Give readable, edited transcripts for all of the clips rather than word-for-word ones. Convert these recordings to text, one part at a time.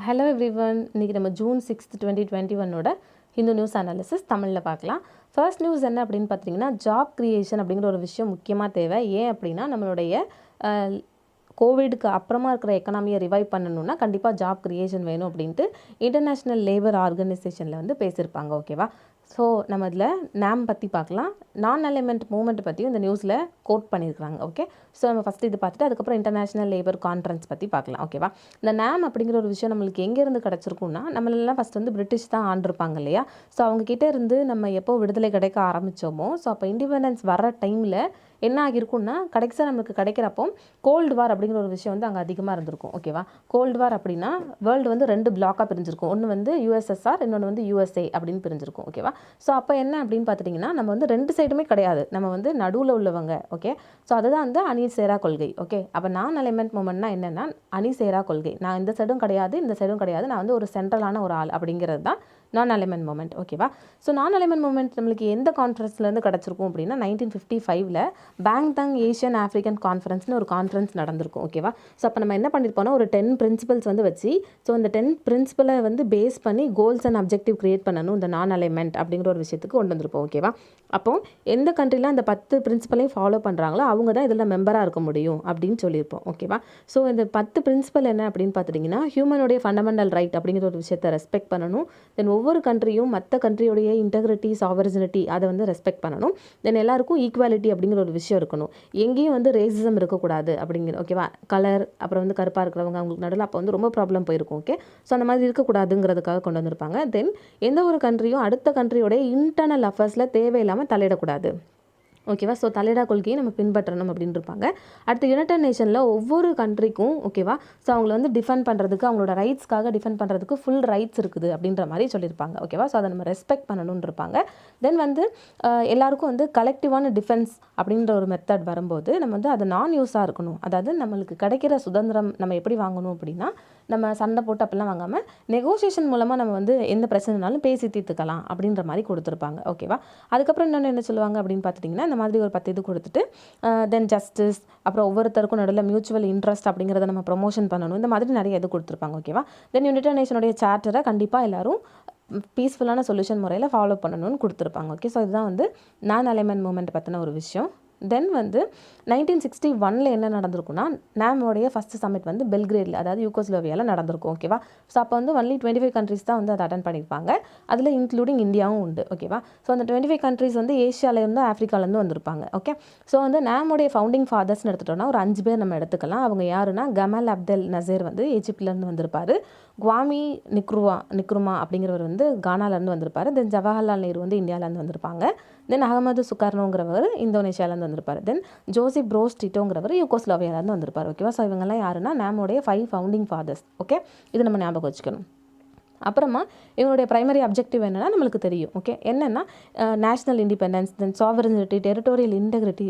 Hello everyone, இன்றைக்கி நம்ம June 6, 2021 Hindu news analysis தமிழில் பார்க்கலாம். ஃபர்ஸ்ட் நியூஸ் என்ன அப்படின்னு பார்த்தீங்கன்னா, ஜாப் கிரியேஷன் அப்படிங்கிற ஒரு விஷயம் முக்கியமாக தேவை. ஏன் அப்படின்னா, நம்மளுடைய கோவிடுக்கு அப்புறமா இருக்கிற எக்கனாமியை ரிவைவ் பண்ணணும்னா கண்டிப்பாக ஜாப் கிரியேஷன் வேணும் அப்படின்ட்டு இன்டர்நேஷ்னல் லேபர் ஆர்கனைசேஷனில் வந்து பேசியிருப்பாங்க. ஓகேவா? ஸோ நம்ம இதில் நாம் பற்றி பார்க்கலாம். நான் அலைன்மெண்ட் மூவ்மெண்ட் பற்றியும் இந்த நியூஸில் கோட் பண்ணியிருக்காங்க. ஓகே, ஸோ நம்ம ஃபஸ்ட்டு இது பார்த்துட்டு அதுக்கப்புறம் இன்டர்நேஷ்னல் லேபர் கான்ஃபரன்ஸ் பற்றி பார்க்கலாம். ஓகேவா? இந்த நாம் அப்படிங்கிற ஒரு விஷயம் நம்மளுக்கு எங்கேருந்து கிடச்சிருக்கும்னா, நம்மளெல்லாம் ஃபஸ்ட் வந்து பிரிட்டிஷ் தான் ஆண்டிருப்பாங்க இல்லையா? ஸோ அவங்கக்கிட்ட இருந்து நம்ம எப்போ விடுதலை கிடைக்க ஆரம்பித்தோமோ, ஸோ அப்போ இண்டிபெண்டன்ஸ் வர டைமில் என்ன ஆகியிருக்கும்னா, கடைசியாக நம்மளுக்கு கிடைக்கிறப்போ கோல்டு வார் அப்படிங்கிற ஒரு விஷயம் வந்து அங்கே அதிகமாக இருந்திருக்கும். ஓகேவா? கோல்டு வார் அப்படின்னா வேர்ல்டு வந்து 2 பிளாக்காக பிரிஞ்சிருக்கும். ஒன்று வந்து யூஎஸ்எஸ்ஆர், இன்னொன்று வந்து யூஎஸ்ஏ அப்படின்னு பிரிஞ்சிருக்கும். ஓகேவா? ஸோ அப்போ என்ன அப்படின்னு பார்த்துட்டிங்கன்னா, நம்ம வந்து 2 சைடுமே கிடையாது, நம்ம வந்து நடுவில் உள்ளவங்க. ஓகே, ஸோ அதுதான் வந்து அணி சேரா கொள்கை. ஓகே, அப்போ நான் அலைன்மெண்ட் மூமெண்ட்னா என்னென்னா அணி சேரா கொள்கை. நான் இந்த சைடும் கிடையாது, இந்த சைடும் கிடையாது, நான் வந்து ஒரு சென்ட்ரலான ஒரு ஆள் அப்படிங்கிறது தான் நான் அலைன்மெண்ட் மூமெண்ட். ஓகேவா? ஸோ நான் அலைன்மெண்ட் மூமெண்ட் நம்மளுக்கு எந்த கான்ஃபரன்ஸ்லேருந்து கிடச்சிருக்கும் அப்படின்னா, 1955 பேங்தாங் ஏஷியன் ஆஃப்ரிக்கன் கான்ஃபரன்ஸ்னு ஒரு கான்ஃபரன்ஸ் நடந்திருக்கும். ஓகேவா? ஸோ அப்போ நம்ம என்ன பண்ணியிருப்போம்னா, ஒரு 10 பிரின்சிபல்ஸ் வந்து வச்சு, ஸோ இந்த 10 பிரின்சிபலை வந்து பேஸ் பண்ணி கோல்ஸ் அண்ட் அப்ஜெக்டிவ் கிரியேட் பண்ணணும் இந்த நான் அலைன்மெண்ட் அப்படிங்கிற ஒரு விஷயத்துக்கு கொண்டு வந்திருப்போம். ஓகேவா? அப்போ எந்த கண்ட்ரிலாம் அந்த 10 பிரின்சிபலையும் ஃபாலோ பண்ணுறாங்களோ அவங்க தான் இதில் மெம்பராக இருக்க முடியும் அப்படின்னு சொல்லியிருப்போம். ஓகேவா? ஸோ இந்த 10 பிரின்சிபல் என்ன அப்படின்னு பார்த்துட்டிங்கன்னா, ஹியூமனுடைய ஃபண்டமெண்டல் ரைட் அப்படிங்கிற ஒரு விஷயத்தை ரெஸ்பெக்ட் பண்ணணும். தென் ஒவ்வொரு கண்ட்ரியும் மற்ற கண்ட்ரியோடைய இன்டெகிரிட்டி, சாவரினிட்டி அதை வந்து ரெஸ்பெக்ட் பண்ணணும். தென் எல்லாருக்கும் ஈக்குவாலிட்டி அப்படிங்கிற ஒரு விஷயம் இருக்கணும். எங்கேயும் வந்து ரேசிசம் இருக்கக்கூடாது அப்படிங்கிற. ஓகேவா? கலர் அப்புறம் வந்து கருப்பாக இருக்கிறவங்க அவங்களுக்கு நடுவில் அப்போ வந்து ரொம்ப ப்ராப்ளம் போயிருக்கும். ஓகே, ஸோ அந்த மாதிரி இருக்கக்கூடாதுங்கிறதுக்காக கொண்டு வந்திருப்பாங்க. தென் எந்த ஒரு கண்ட்ரியும் அடுத்த கண்ட்ரியோடைய இன்டர்னல் அஃபேர்ஸில் தேவையில்லாமல் தலையிடக்கூடாது. ஓகேவா? ஸோ தலையிடா கொள்கையை நம்ம பின்பற்றணும் அப்படின்னு இருப்பாங்க. அடுத்து யுனைடெட் நேஷனில் ஒவ்வொரு கண்ட்ரிக்கும் ஓகேவா, ஸோ அவங்கள வந்து டிஃபெண்ட் பண்ணுறதுக்கு, அவங்களோட ரைட்ஸ்க்காக டிஃபெண்ட் பண்ணுறதுக்கு ஃபுல் ரைட்ஸ் இருக்குது அப்படின்ற மாதிரி சொல்லியிருப்பாங்க. ஓகேவா? ஸோ அதை நம்ம ரெஸ்பெக்ட் பண்ணணும்னு இருப்பாங்க. தென் வந்து எல்லாருக்கும் வந்து கலெக்டிவான டிஃபென்ஸ் அப்படின்ற ஒரு மெத்தட் வரும்போது நம்ம வந்து அது நான் யூஸாக இருக்கணும். அதாவது நம்மளுக்கு கிடைக்கிற சுதந்திரம் நம்ம எப்படி வாங்கணும் அப்படின்னா, நம்ம சண்டை போட்டு அப்படிலாம் வாங்காமல் நெகோசியேஷன் மூலமாக நம்ம வந்து எந்த பிரச்சனைனாலும் பேசி தீர்த்துக்கலாம் அப்படின்ற மாதிரி கொடுத்துருப்பாங்க. ஓகேவா? அதுக்கப்புறம் இன்னொன்று என்ன சொல்லுவாங்க அப்படின்னு பார்த்துட்டிங்கன்னா, இந்த மாதிரி ஒரு 10 இது கொடுத்துட்டு தென் ஜஸ்டிஸ், அப்புறம் ஒவ்வொருத்தருக்கும் நடுவில் மியூச்சுவல் இன்ட்ரெஸ்ட் அப்படிங்கிறத நம்ம ப்ரொமோஷன் பண்ணணும். இந்த மாதிரி நிறைய இது கொடுத்துருப்பாங்க. ஓகேவா? தென் யுனைடெட் நேஷனுடைய சார்ட்டரை கண்டிப்பாக எல்லாரும் பீஸ்ஃபுல்லான சொல்யூஷன் முறையில் ஃபாலோ பண்ணணும்னு கொடுத்துருப்பாங்க. ஓகே, ஸோ இதுதான் வந்து நான் அலைன்மெண்ட் மூமெண்ட் பற்றின ஒரு விஷயம். தென் வந்து 1961 என்ன நடந்திருக்குன்னா, நாமோடைய ஃபஸ்ட்டு சமிட் வந்து பெல்கிரேடில், அதாவது யூகோஸ்லோவியாவில் நடந்திருக்கும். ஓகேவா? ஸோ அப்போ வந்து ஒன்லி 25 கண்ட்ரிஸ் தான் வந்து அதை அட்டன் பண்ணியிருப்பாங்க. அதில் இன்க்ளூடிங் இந்தியாவும் உண்டு. ஓகேவா? ஸோ அந்த 25 கண்ட்ரிஸ் வந்து ஏஷியாவிலேருந்து ஆஃப்ரிக்காலேருந்து வந்திருப்பாங்க. ஓகே, ஸோ வந்து நாமோடைய ஃபவுண்டிங் ஃபாதர்ஸ்னு எடுத்துட்டோம்னா ஒரு 5 பேர் நம்ம எடுத்துக்கலாம். அவங்க யாருன்னா, கமல் அப்தெல் நசீர் வந்து ஈஜிப்ட்லேருந்து வந்திருப்பார். குவாமி நிக்ருமா அப்படிங்கிறவர் வந்து கானாலேருந்து வந்திருப்பார். தென் ஜவஹர்லால் நேரு வந்து இந்தியாவிலேருந்து வந்திருப்பாங்க. தென் அகமது சுகார்னோங்கிறவர் இந்தோனேஷியாவிலேருந்து வந்திருப்பார். தென் ஜோசிப் ப்ரோஸ் டிட்டோங்கிறவர் யூகோஸ்லோவியாவிலேருந்து வந்திருப்பார். ஓகேவா? ஸோ இவங்கெல்லாம் யாருன்னா நாமோடைய 5 ஃபவுண்டிங் ஃபாதர்ஸ். ஓகே, இது நம்ம ஞாபகம் வச்சுக்கணும். அப்புறமா இவங்களுடைய ப்ரைமரி அப்ஜெக்டிவ் என்னென்னா நம்மளுக்கு தெரியும். ஓகே, என்னென்னா national independence, then sovereignty, territorial integrity,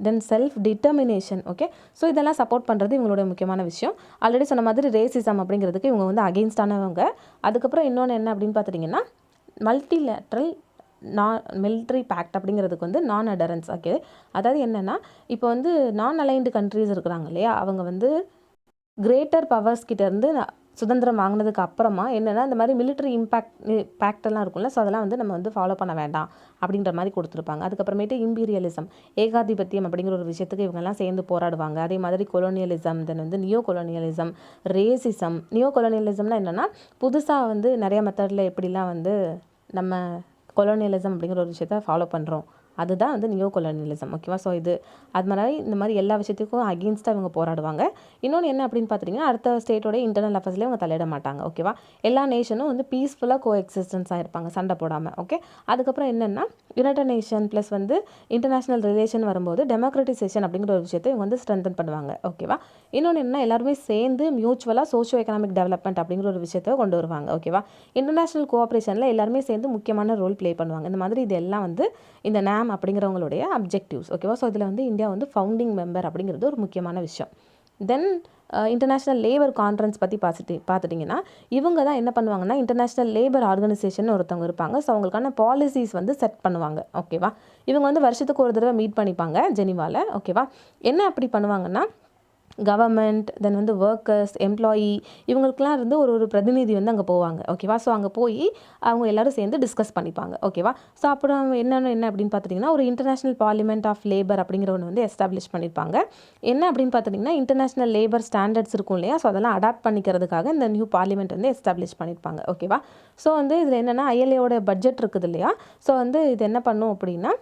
then self determination. Okay, so இதெல்லாம் சப்போர்ட் பண்ணுறது இவங்களுடைய முக்கியமான விஷயம். ஆல்ரெடி சொன்ன மாதிரி ரேசிசம் அப்படிங்கிறதுக்கு இவங்க வந்து அகெயின்ஸ்டானவங்க. அதுக்கப்புறம் இன்னொன்று என்ன அப்படின்னு பார்த்துட்டிங்கன்னா, மல்டிலேட்ரல் மிலிட்ரி பேக்ட் அப்படிங்கிறதுக்கு வந்து நான் அடரன்ஸ். ஓகே, அதாவது என்னென்னா, இப்போ வந்து நான் அலைன்டு கண்ட்ரிஸ் இருக்கிறாங்க இல்லையா, அவங்க வந்து கிரேட்டர் பவர்ஸ் கிட்டேருந்து சுதந்திரம் வாங்கினதுக்கு அப்புறமா என்னென்னா, இந்த மாதிரி மிலிட்ரி பேக்டெல்லாம் இருக்கும்ல, ஸோ அதெல்லாம் வந்து நம்ம வந்து ஃபாலோ பண்ண வேண்டாம் அப்படின்ற மாதிரி கொடுத்துருப்பாங்க. அதுக்கப்புறமேட்டு இம்பீரியலிசம், ஏகாதிபத்தியம் அப்படிங்கிற ஒரு விஷயத்துக்கு இவங்கெல்லாம் சேர்ந்து போராடுவாங்க. அதே மாதிரி கொலோனியலிசம், தென் வந்து நியோ கொலோனியலிசம், ரேசிசம். நியோ கொலோனியலிசம்னா என்னென்னா, புதுசாக வந்து நிறைய மெத்தடில் எப்படிலாம் வந்து நம்ம கொலோனியலிசம் அப்படிங்கிற ஒரு விஷயத்தை ஃபாலோ பண்ணுறோம், அதுதான் வந்து நியோ கொலோனியலிசம். ஓகேவா? ஸோ இது அது மாதிரி இந்த மாதிரி எல்லா விஷயத்துக்கும் அகெயின்ஸ்டாக இவங்க போராடுவாங்க. இன்னொன்று என்ன அப்படின்னு பார்த்துட்டிங்கன்னா, அடுத்த ஸ்டேட்டோட இன்டர்னல் அஃபேர்ஸ்லேயே அவங்க தலையிட மாட்டாங்க. ஓகேவா? எல்லா நேஷனும் வந்து பீஸ்ஃபுல்லாக கோ எக்ஸிஸ்டன்ஸாக இருப்பாங்க, சண்டை போடாமல். ஓகே, அதுக்கப்புறம் என்னென்னா, யுனைடெட் நேஷன் ப்ளஸ் வந்து இன்டர்நேஷ்னல் ரிலேஷன் வரும்போது டெமோக்ரட்டிசேஷன் அப்படிங்கிற ஒரு விஷயத்தை இவங்க வந்து ஸ்ட்ரென்தன் பண்ணுவாங்க. ஓகேவா? இன்னொன்று என்ன, எல்லாருமே சேர்ந்து மியூச்சுவலாக சோஷியோ எக்கனாமிக் டெவலப்மெண்ட் அப்படிங்கிற ஒரு விஷயத்தை கொண்டு வருவாங்க. ஓகேவா? இன்டர்நேஷ்னல் கோஆப்ரேஷனில் எல்லாருமே சேர்ந்து முக்கியமான ரோல் ப்ளே பண்ணுவாங்க. இந்த மாதிரி இது எல்லாம் வந்து இந்த நாம் அப்படிங்கிறவங்களுடைய அப்ஜெக்டிவ்ஸ். ஓகேவா? ஸோ இதில் வந்து இந்தியா வந்து ஃபவுண்டிங் மெம்பர் அப்படிங்கிறது ஒரு முக்கியமான விஷயம். தென் இன்டர்நேஷ்னல் லேபர் கான்ஃபரன்ஸ் பற்றி பார்த்துட்டிங்கன்னா, இவங்க தான் என்ன பண்ணுவாங்கன்னா, இன்டர்நேஷ்னல் லேபர் ஆர்கனைசேஷன் ஒருத்தவங்க இருப்பாங்க. ஸோ அவங்களுக்கான பாலிசிஸ் வந்து செட் பண்ணுவாங்க. ஓகேவா? இவங்க வந்து வருஷத்துக்கு ஒரு தடவை மீட் பண்ணிப்பாங்க ஜெனீவாவில். ஓகேவா? என்ன அப்படி பண்ணுவாங்கன்னா, கவர்மெண்ட், தென் வந்து ஒர்க்கர்ஸ், எம்ப்ளாயி இவங்களுக்குலாம் இருந்து ஒரு பிரதிநிதி வந்து அங்கே போவாங்க. ஓகேவா? ஸோ அங்கே போய் அவங்க எல்லாரும் சேர்ந்து டிஸ்கஸ் பண்ணிப்பாங்க. ஓகேவா? ஸோ அப்புறம் என்ன அப்படின்னு பார்த்துட்டிங்கன்னா, ஒரு இன்டர்நேஷ்னல் பார்லிமெண்ட் ஆஃப் லேபர் அப்படிங்கிற ஒன்று வந்து எஸ்டாப்ளிஷ் பண்ணியிருப்பாங்க. என்ன அப்படின்னு பார்த்துட்டிங்கன்னா, இன்டர்நேஷ்னல் லேபர் ஸ்டாண்டர்ட்ஸ் இருக்கும் இல்லையா? ஸோ அதெல்லாம் அடாப்ட் பண்ணிக்கிறதுக்காக இந்த நியூ பார்லிமெண்ட் வந்து எஸ்டாப்ளிஷ் பண்ணியிருப்பாங்க. ஓகேவா? ஸோ வந்து இதில் என்னென்னா ஐஎல்ஏவோட பட்ஜெட் இருக்குது இல்லையா? ஸோ வந்து இது என்ன பண்ணும் அப்படின்னா,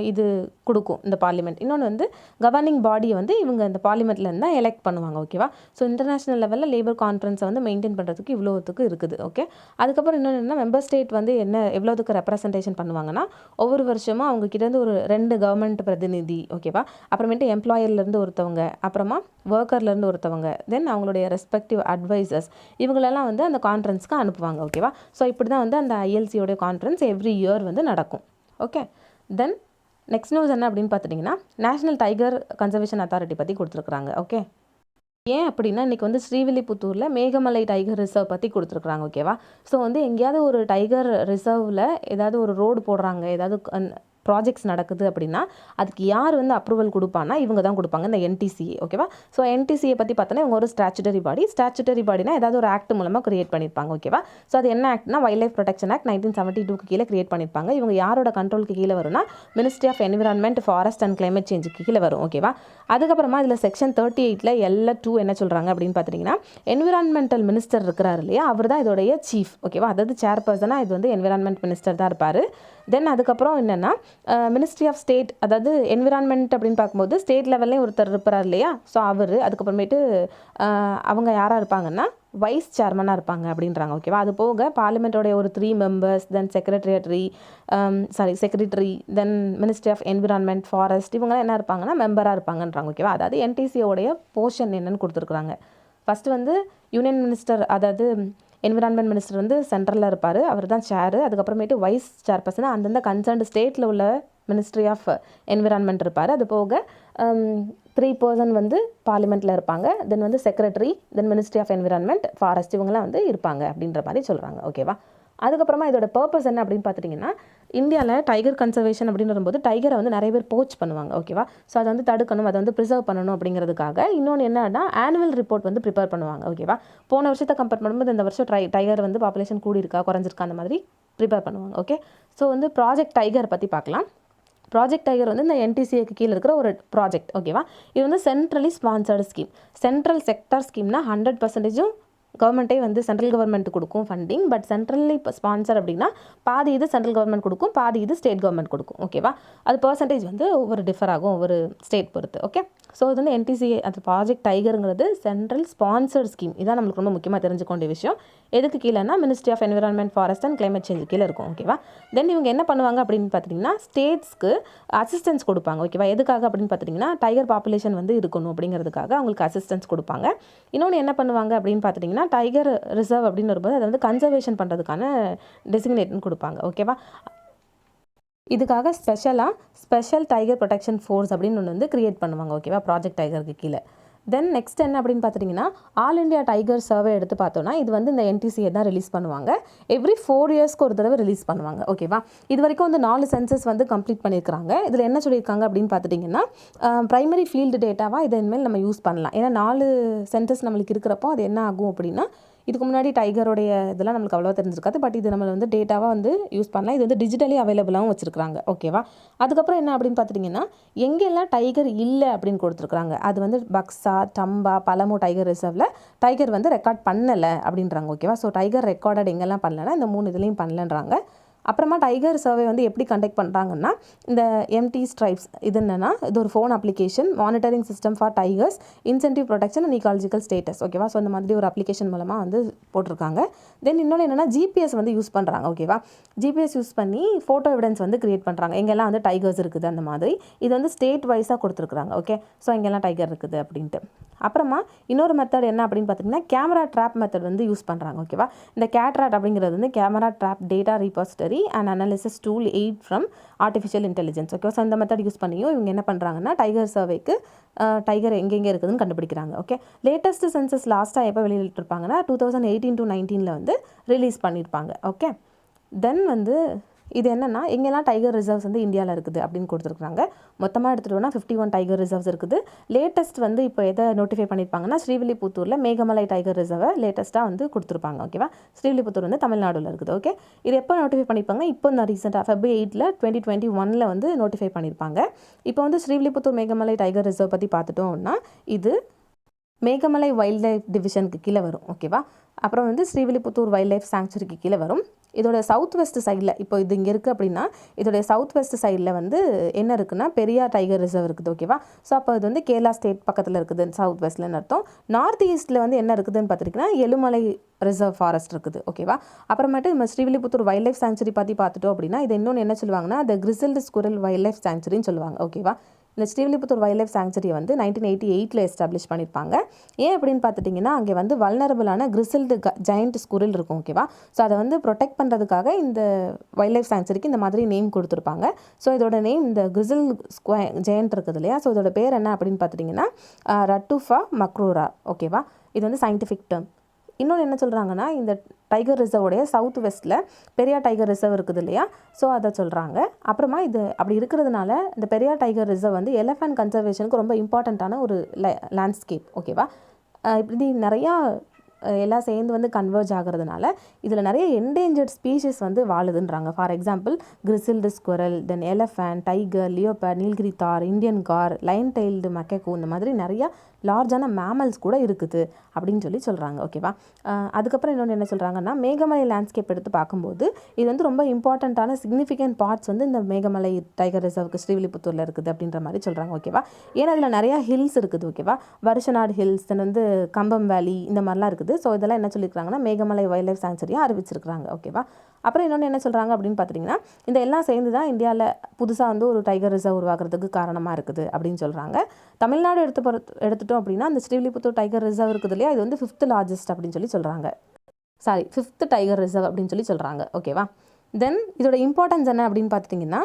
இது கொடுக்கும் இந்த பார்லிமெண்ட். இன்னொன்று வந்து கவர்னிங் பாடியை வந்து இவங்க இந்த பார்லிமெண்ட்லேருந்து தான் எலெக்ட் பண்ணுவாங்க. ஓகேவா? ஸோ இன்டர்நேஷ்னல் லெவலில் லேபர் கான்ஃபரன்ஸை வந்து மெயின்டைன் பண்ணுறதுக்கு இவ்வளோத்துக்கு இருக்குது. ஓகே. அதுக்கப்புறம் இன்னொன்று என்ன, மெம்பர் ஸ்டேட் வந்து எவ்வளோத்துக்கு ரெப்ரசன்டேஷன் பண்ணுவாங்கன்னா, ஒவ்வொரு வருஷமும் அவங்க கிட்டேருந்து ஒரு 2 கவர்மெண்ட் பிரதிநிதி, ஓகேவா, அப்புறமேட்டு எம்ப்ளாயர்லேருந்து ஒருத்தவங்க, அப்புறமா ஒர்க்கர்லேருந்து ஒருத்தவங்க, தென் அவங்களுடைய ரெஸ்பெக்டிவ் அட்வைசர்ஸ் இவங்களெல்லாம் வந்து அந்த கான்ஃபரன்ஸ்க்கு அனுப்புவாங்க. ஓகேவா? ஸோ இப்படி தான் வந்து அந்த ஐஎல்சியோடைய கான்ஃபரன்ஸ் எவ்ரி இயர் வந்து நடக்கும். ஓகே. தென் நெக்ஸ்ட் நியூஸ் என்ன அப்படின்னு பார்த்துட்டிங்கன்னா, நேஷனல் டைகர் கன்சர்வேஷன் அத்தாரிட்டி பற்றி கொடுத்துருக்குறாங்க. ஓகே. ஏன் அப்படின்னா, இன்றைக்கி வந்து ஸ்ரீவில்லிபுத்தூரில் மேகமலை டைகர் ரிசர்வ் பற்றி கொடுத்துருக்குறாங்க. ஓகேவா? ஸோ வந்து எங்கேயாவது ஒரு டைகர் ரிசர்வில் ஏதாவது ஒரு ரோடு போடுறாங்க, ஏதாவது ப்ராஜெக்ட்ஸ் நடக்குது அப்படின்னா அதுக்கு யார் வந்து அப்ரூவல் கொடுப்பான்னா இவங்க தான் கொடுப்பாங்க, இந்த என்டிசிஏ. ஓகேவா? ஸோ என்டிசிஏ பற்றி பார்த்தோன்னா இவங்க ஒரு ஸ்டாச்சுட்டரி பாடினா ஏதாவது ஒரு ஆக்ட் மூலமாக கிரியேட் பண்ணியிருப்பாங்க. ஓகேவா? ஸோ அது என்ன ஆக்ட்னா வைல்ட் லைஃப் ப்ரொடெக்ஷன் ஆக்ட் 1972 கீழே கிரியேட் பண்ணியிருப்பாங்க. இவங்க யாரோட கண்ட்ரோலுக்கு கீழே வரும்னா ministry of environment, forest and climate சேஞ்சுக்கு கீழே வரும். ஓகேவா? அதுக்கப்புறமா இதில் செக்ஷன் 38 L2 என்ன சொல்கிறாங்க அப்படின்னு பார்த்துட்டிங்கன்னா, என்விரான்மெண்டல் மினிஸ்டர் இருக்கிறார் இல்லையா, அவர் தான் இதோடைய சீஃப். ஓகேவா? அதாவது சேர்பர்சனாக இது வந்து என்விரான்மெண்ட் மினிஸ்டர் தான் இருப்பார். தென் அதுக்கப்புறம் என்னென்னா மினிஸ்ட்ரி ஆஃப் ஸ்டேட், அதாவது என்விரான்மெண்ட் அப்படின்னு பார்க்கும்போது ஸ்டேட் லெவல்லையும் ஒருத்தர் இருப்பார் இல்லையா, ஸோ அவர். அதுக்கப்புறமேட்டு அவங்க யாராக இருப்பாங்கன்னா வைஸ் சேர்மனாக இருப்பாங்க அப்படின்றாங்க. ஓகேவா? அது போக பார்லிமெண்ட்டோடைய ஒரு 3 members, then secretary, then ministry of environment, forest இவங்களாம் என்ன இருப்பாங்கன்னா மெம்பராக இருப்பாங்கன்றாங்க. ஓகேவா? அதாவது என்டிசியோடைய போர்ஷன் என்னன்னு கொடுத்துருக்குறாங்க. ஃபஸ்ட்டு வந்து யூனியன் மினிஸ்டர், அதாவது என்விரான்மெண்ட் மினிஸ்டர் வந்து சென்ட்ரலில் இருப்பார், அவர் தான் சேரு. அதுக்கப்புறமேட்டு வைஸ் சேர்பர்சனாக அந்தந்த கன்சர்ன்டு ஸ்டேட்டில் உள்ள மினிஸ்ட்ரி ஆஃப் என்விரான்மெண்ட் இருப்பார். அது போக 3 பர்சன் வந்து பார்லிமெண்ட்டில் இருப்பாங்க. தென் வந்து secretary, then ministry of environment, forest இவங்களாம் வந்து இருப்பாங்க அப்படின்ற மாதிரி சொல்கிறாங்க. ஓகேவா? அதுக்கப்புறமா இதோட பர்பஸ் என்ன அப்படின்னு பார்த்துட்டிங்கன்னா, இந்தியாவில் டைகர் கன்சர்வேஷன் அப்படின்னு வரும்போது டைகரை வந்து நிறைய பேர் போச் பண்ணுவாங்க. ஓகேவா? ஸோ அதை வந்து தடுக்கணும், அதை வந்து ப்ரிசர்வ் பண்ணணும் அப்படிங்கிறதுக்காக. இன்னொன்று என்னன்னா ஆனுவல் ரிப்போர்ட் வந்து ப்ரிப்பேர் பண்ணுவாங்க. ஓகேவா? போன வருஷத்தை கம்பேர் பண்ணும்போது இந்த வருஷம் டைகர் வந்து பாப்புலேஷன் கூடியிருக்கா குறைஞ்சிருக்கா அந்த மாதிரி ப்ரிப்பேர் பண்ணுவாங்க. ஓகே. ஸோ வந்து ப்ராஜெக்ட் டைகர் பற்றி பார்க்கலாம். ப்ராஜெக்ட் டைகர் வந்து இந்த என்டிசிஏக்கு கீழே இருக்கிற ஒரு ப்ராஜெக்ட். ஓகேவா? இது வந்து centrally sponsored scheme. Central sector ஸ்கீம்னா 100% கவர்மெண்ட்டே வந்து சென்ட்ரல் கவர்மெண்ட் கொடுக்கும் ஃபண்டிங். பட் சென்ட்ரலி ஸ்பான்சர் அப்படின்னா பாதி இது சென்ட்ரல் கவர்மெண்ட் கொடுக்கும், பாதி இது ஸ்டேட் கவர்மெண்ட் கொடுக்கும். ஓகேவா? அது பர்சன்டேஜ் வந்து ஒவ்வொரு டிஃபர் ஆகும் ஒவ்வொரு ஸ்டேட் பொறுத்து. ஓகே. ஸோ இது வந்து என்டிசிஏ, அந்த ப்ராஜெக்ட் டைகருங்கிறது சென்ட்ரல் ஸ்பான்சர்ட் ஸ்கீம். இதான் நம்மளுக்கு ரொம்ப முக்கியமாக தெரிஞ்சுக்க வேண்டிய விஷயம். எதுக்கு கீழேனா ministry of environment, forest and climate change கீழே இருக்கும். ஓகேவா? தென் இவங்க என்ன பண்ணுவாங்க அப்படின்னு பார்த்துட்டிங்கன்னா ஸ்டேட்ஸ்க்கு அசிஸ்டன்ஸ் கொடுப்பாங்க. ஓகேவா? எதுக்காக அப்படின்னு பார்த்துட்டிங்கன்னா டைகர் பாப்புலேஷன் வந்து இருக்கணும் அப்படிங்கிறதுக்காக அவங்களுக்கு அசிஸ்டன்ஸ் கொடுப்பாங்க. இன்னொன்று என்ன பண்ணுவாங்க அப்படின்னு பார்த்துட்டிங்கன்னா டைகர் ரிசர்வ் அப்படின்னு வரும்போது அதை வந்து கன்சர்வேஷன் பண்ணுறதுக்கான டெசிக்னேட்னு கொடுப்பாங்க. ஓகேவா? இதுக்காக ஸ்பெஷல் டைகர் ப்ரொடெக்ஷன் ஃபோர்ஸ் அப்படின்னு ஒன்று வந்து கிரியேட் பண்ணுவாங்க. ஓகேவா? ப்ராஜெக்ட் டைகருக்கு கீழே. தென் நெக்ஸ்ட் என்ன அப்படின்னு பார்த்துட்டிங்கன்னா ஆல் இண்டியா டைகர் சர்வே எடுத்து பார்த்தோன்னா இது வந்து இந்த என்டிசிஏ தான் ரிலீஸ் பண்ணுவாங்க. எவ்ரி 4 இயர்ஸ்க்கு ஒரு தடவை ரிலீஸ் பண்ணுவாங்க. ஓகேவா? இது வரைக்கும் வந்து 4 சென்சஸ் வந்து கம்ப்ளீட் பண்ணியிருக்காங்க. இதில் என்ன சொல்லியிருக்காங்க அப்படின்னு பார்த்துட்டிங்கன்னா ப்ரைமரி ஃபீல்டு டேட்டாவாக இதை இனிமேல் நம்ம யூஸ் பண்ணலாம். ஏன்னா 4 சென்சஸ் நம்மளுக்கு இருக்கிறப்போ அது என்ன ஆகும் அப்படின்னா, இதுக்கு முன்னாடி டைகருடைய இதெல்லாம் நம்மளுக்கு அவ்வளோவா தெரிஞ்சிருக்காது. பட் இது நம்ம வந்து டேட்டாவாக வந்து யூஸ் பண்ணலாம். இது வந்து டிஜிட்டலி அவைலபிளாகவும் வச்சுருக்காங்க. ஓகேவா? அதுக்கப்புறம் என்ன அப்படின்னு பார்த்துட்டிங்கன்னா எங்கெல்லாம் டைகர் இல்லை அப்படின்னு கொடுத்துருக்குறாங்க. அது வந்து பக்ஸா, டம்பா, பலமு டைகர் ரிசர்வில் டைகர் வந்து ரெக்கார்ட் பண்ணலை அப்படின்றாங்க. ஓகேவா? ஸோ டைகர் ரெக்கார்டட் எங்கெல்லாம் பண்ணலைன்னா இந்த 3 இதுலேயும் பண்ணலன்றாங்க. அப்புறமா டைகர் சர்வே வந்து எப்படி கண்டக்ட் பண்ணுறாங்கன்னா இந்த எம்டி ஸ்ட்ரைப்ஸ் இது என்னென்னா இது ஒரு phone application, monitoring system for tigers, incentive protection and ecological status. ஓகேவா? ஸோ இந்த மாதிரி ஒரு அப்ளிகேஷன் மூலமாக வந்து போட்டிருக்காங்க. தென் இன்னொன்று என்னென்னா ஜிபிஎஸ் வந்து யூஸ் பண்ணுறாங்க. ஓகேவா? ஜிபிஎஸ் யூஸ் பண்ணி ஃபோட்டோ எவிடன்ஸ் வந்து கிரியேட் பண்ணுறாங்க, எங்கெல்லாம் வந்து டைகர்ஸ் இருக்குது அந்த மாதிரி. இது வந்து ஸ்டேட் வைஸாக கொடுத்துருக்குறாங்க. ஓகே. ஸோ எங்கெல்லாம் டைகர் இருக்குது அப்படின்ட்டு. அப்புறமா இன்னொரு மெத்தட் என்ன அப்படின்னு பார்த்தீங்கன்னா கேமரா ட்ராப் மெத்தட் வந்து யூஸ் பண்ணுறாங்க. ஓகேவா? இந்த கேட்ராட் அப்படிங்கிறது வந்து camera trap data repository and analysis tool aid from artificial intelligence. Okay. So இந்த மெத்தட் யூஸ் பண்ணியும் இவங்க என்ன பண்ணுறாங்கன்னா டைகர் சர்வேக்கு டைகர் எங்கெங்கே இருக்குதுன்னு கண்டுபிடிக்கிறாங்க. ஓகே. லேட்டஸ்ட் சென்சஸ் லாஸ்ட்டாக எப்போ வெளியிட்டிருப்பாங்கன்னா 2018 to 19 வந்து ரிலீஸ் பண்ணியிருப்பாங்க. ஓகே. தென் வந்து இது என்னென்னா எங்கெல்லாம் டைகர் ரிசர்வ்ஸ் வந்து இந்தியாவில் இருக்குது அப்படின்னு கொடுத்துருக்காங்க. மொத்தமாக எடுத்துகிட்டோம்னா 51 டைகர் ரிசர்வ்ஸ் இருக்குது. லேட்டஸ்ட் வந்து இப்போ எதை நோட்டிஃபை பண்ணியிருப்பாங்கன்னா ஸ்ரீவில்லிபுத்தூரில் மேகமலை டைகர் ரிசர்வை லேட்டஸ்ட்டாக வந்து கொடுத்துருப்பாங்க. ஓகேவா, ஸ்ரீவில்லிபுத்தூர் வந்து தமிழ்நாடுல இருக்குது. ஓகே, இது எப்போ நோட்டிஃபை பண்ணியிருப்பாங்க? இப்போ நான் ரீசெண்டாக February 8 2021 வந்து நோட்டிஃபை பண்ணியிருப்பாங்க. இப்போ வந்து ஸ்ரீவில்லிபுத்தூர் மேகமலை டைகர் ரிசர்வ் பற்றி பார்த்துட்டோம்னா இது மேகமலை வைல்ட் லைஃப் டிவிஷனுக்கு கீழே வரும். ஓகேவா, அப்புறம் வந்து ஸ்ரீவில்லிபுத்தூர் வைல்ட் லைஃப் சாங்சுரிக்கு கீழே வரும். இதோட சவுத் வெஸ்ட் சைடில் இப்போ இது இங்கே இருக்குது அப்படின்னா இதோடைய சவுத் வெஸ்ட் சைடில் வந்து என்ன இருக்குன்னா பெரியார் டைகர் ரிசர்வ் இருக்குது. ஓகேவா, ஸோ அப்போ இது வந்து கேரளா ஸ்டேட் பக்கத்தில் இருக்குது சவுத் வெஸ்ட்லன்னு அர்த்தம். நார்த் ஈஸ்ட்டில் வந்து என்ன இருக்குதுன்னு பார்த்துட்டிங்கன்னா எழுமலை ரிசர்வ் ஃபாரஸ்ட் இருக்குது. ஓகேவா, அப்புறமேட்டு நம்ம ஸ்ரீவில்லிபுத்தூர் வைல்ட் லைஃப் சாங்சுரி பற்றி பார்த்துட்டோம் அப்படின்னா இது இன்னொன்று என்ன சொல்லுவாங்கன்னா த கிரிசில்டு ஸ்குரல் வைல்ட் லைஃப் சாங்சுரின்னு சொல்லுவாங்க. ஓகேவா, இந்த ஸ்ரீவில்லிபுத்தூர் வைல்ட் லைஃப் சாங்சுரியை வந்து 1988 எஸ்டாப்ளிஷ் பண்ணியிருப்பாங்க. ஏன் அப்படின்னு பார்த்துட்டிங்கன்னா அங்கே வந்து வல்னரபிளான கிரிசில்டு ஜெயண்ட் ஸ்குரில் இருக்கும். ஓகேவா, ஸோ அதை வந்து ப்ரொடெக்ட் பண்ணுறதுக்காக இந்த வைல்ட் லைஃப் சாங்சுரிக்கு இந்த மாதிரி நேம் கொடுத்துருப்பாங்க. ஸோ இதோட நேம் இந்த கிரிசில் ஜெயண்ட் இருக்குது இல்லையா, ஸோ இதோட பேர் என்ன அப்படின்னு பார்த்துட்டிங்கன்னா ரட்டுஃபா மக்ரூரா. ஓகேவா, இது வந்து சயின்டிஃபிக் டேர்ம். இன்னொன்று என்ன சொல்கிறாங்கன்னா இந்த டைகர் ரிசர்வோடைய சவுத் வெஸ்ட்டில் பெரியார் டைகர் ரிசர்வ் இருக்குது இல்லையா, ஸோ அதை சொல்கிறாங்க. அப்புறமா இது அப்படி இருக்கிறதுனால இந்த பெரியார் டைகர் ரிசர்வ் வந்து எலிஃபண்ட் கன்சர்வேஷனுக்கு ரொம்ப இம்பார்ட்டண்ட்டான ஒரு லேண்ட்ஸ்கேப். ஓகேவா, இப்படி நிறையா எல்லாம் சேர்ந்து வந்து கன்வர்ஜ் ஆகிறதுனால இதில் நிறைய என்டேஞ்சர்ட் ஸ்பீஷிஸ் வந்து வாழுதுன்றாங்க. For example grizzled squirrel, then elephant, tiger, leopard, Nilgiri tahr, Indian gaur, lion tailed macaque, இந்த மாதிரி நிறையா லார்ஜான மேமல்ஸ் கூட இருக்குது அப்படின்னு சொல்கிறாங்க. ஓகேவா, அதுக்கப்புறம் இன்னொன்று என்ன சொல்கிறாங்கன்னா மேகமலை லேண்ட்ஸ்கேப் எடுத்து பார்க்கும்போது இது வந்து ரொம்ப இம்பார்ட்டண்ட்டான சிக்னிஃபிகண்ட் பார்ட்ஸ் வந்து இந்த மேகமலை டைகர் ரிசர்வுக்கு ஸ்ரீவில்லிபுத்தூரில் இருக்குது அப்படின்ற மாதிரி சொல்கிறாங்க. ஓகேவா, ஏன்னா இதில் நிறையா ஹில்ஸ் இருக்குது. ஓகேவா, வருஷநாடு ஹில்ஸ், தென் வந்து கம்பம் வேலி, இந்த மாதிரிலாம் இருக்குது. ஸோ இதெல்லாம் என்ன சொல்லியிருக்காங்கன்னா மேகமலை வைல்ட் லைஃப் சாங்சுரியாக அறிவிச்சிருக்காங்க. ஓகேவா, அப்புறம் இன்னொன்று என்ன சொல்கிறாங்க அப்படின்னு பார்த்திங்கன்னா இந்த எல்லாம் சேர்ந்து தான் இந்தியாவில் புதுசாக வந்து ஒரு டைகர் ரிசர்வ் உருவாக்குறதுக்கு காரணமாக இருக்குது அப்படின்னு சொல்கிறாங்க. தமிழ்நாடு எடுத்துட்டோம் அப்படின்னா அந்த ஸ்ரீவில்லிபுத்தூர் டைகர் ரிசர்வ் இருக்குது இல்லையா, இது வந்து 5th லார்ஜஸ்ட் அப்படின்னு சொல்கிறாங்க. 5th டைகர் ரிசர்வ் அப்படின்னு சொல்கிறாங்க. ஓகேவா, தென் இதோட இம்பார்ட்டன்ஸ் என்ன அப்படின்னு பார்த்துட்டிங்கன்னா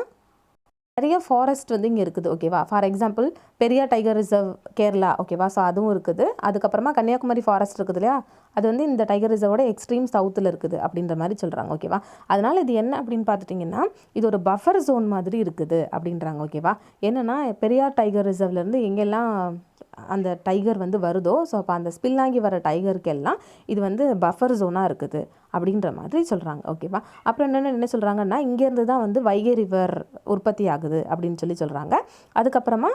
நிறைய ஃபாரஸ்ட் வந்து இங்கே இருக்குது. ஓகேவா, for example Periyar tiger reserve Kerala. ஓகேவா, ஸோ அதுவும் இருக்குது. அதுக்கப்புறமா கன்னியாகுமரி ஃபாரஸ்ட் இருக்குது இல்லையா, அது வந்து இந்த டைகர் ரிசர்வோட எக்ஸ்ட்ரீம் சவுத்தில் இருக்குது அப்படின்ற மாதிரி சொல்கிறாங்க. ஓகேவா, அதனால் இது என்ன அப்படின்னு பார்த்துட்டிங்கன்னா இது ஒரு பஃபர் ஜோன் மாதிரி இருக்குது அப்படின்றாங்க. ஓகேவா, என்னென்னா பெரியார் டைகர் ரிசர்வ்லேருந்து எங்கெல்லாம் அந்த டைகர் வந்து வருதோ, ஸோ அப்போ அந்த ஸ்பில் ஆகி வர டைகருக்கு எல்லாம் இது வந்து பஃபர் ஜோனாக இருக்குது அப்படின்ற மாதிரி சொல்கிறாங்க. ஓகேவா, அப்புறம் என்ன சொல்கிறாங்கன்னா இங்கேருந்து தான் வந்து வைகை ரிவர் உற்பத்தி ஆகுது அப்படின்னு சொல்கிறாங்க. அதுக்கப்புறமா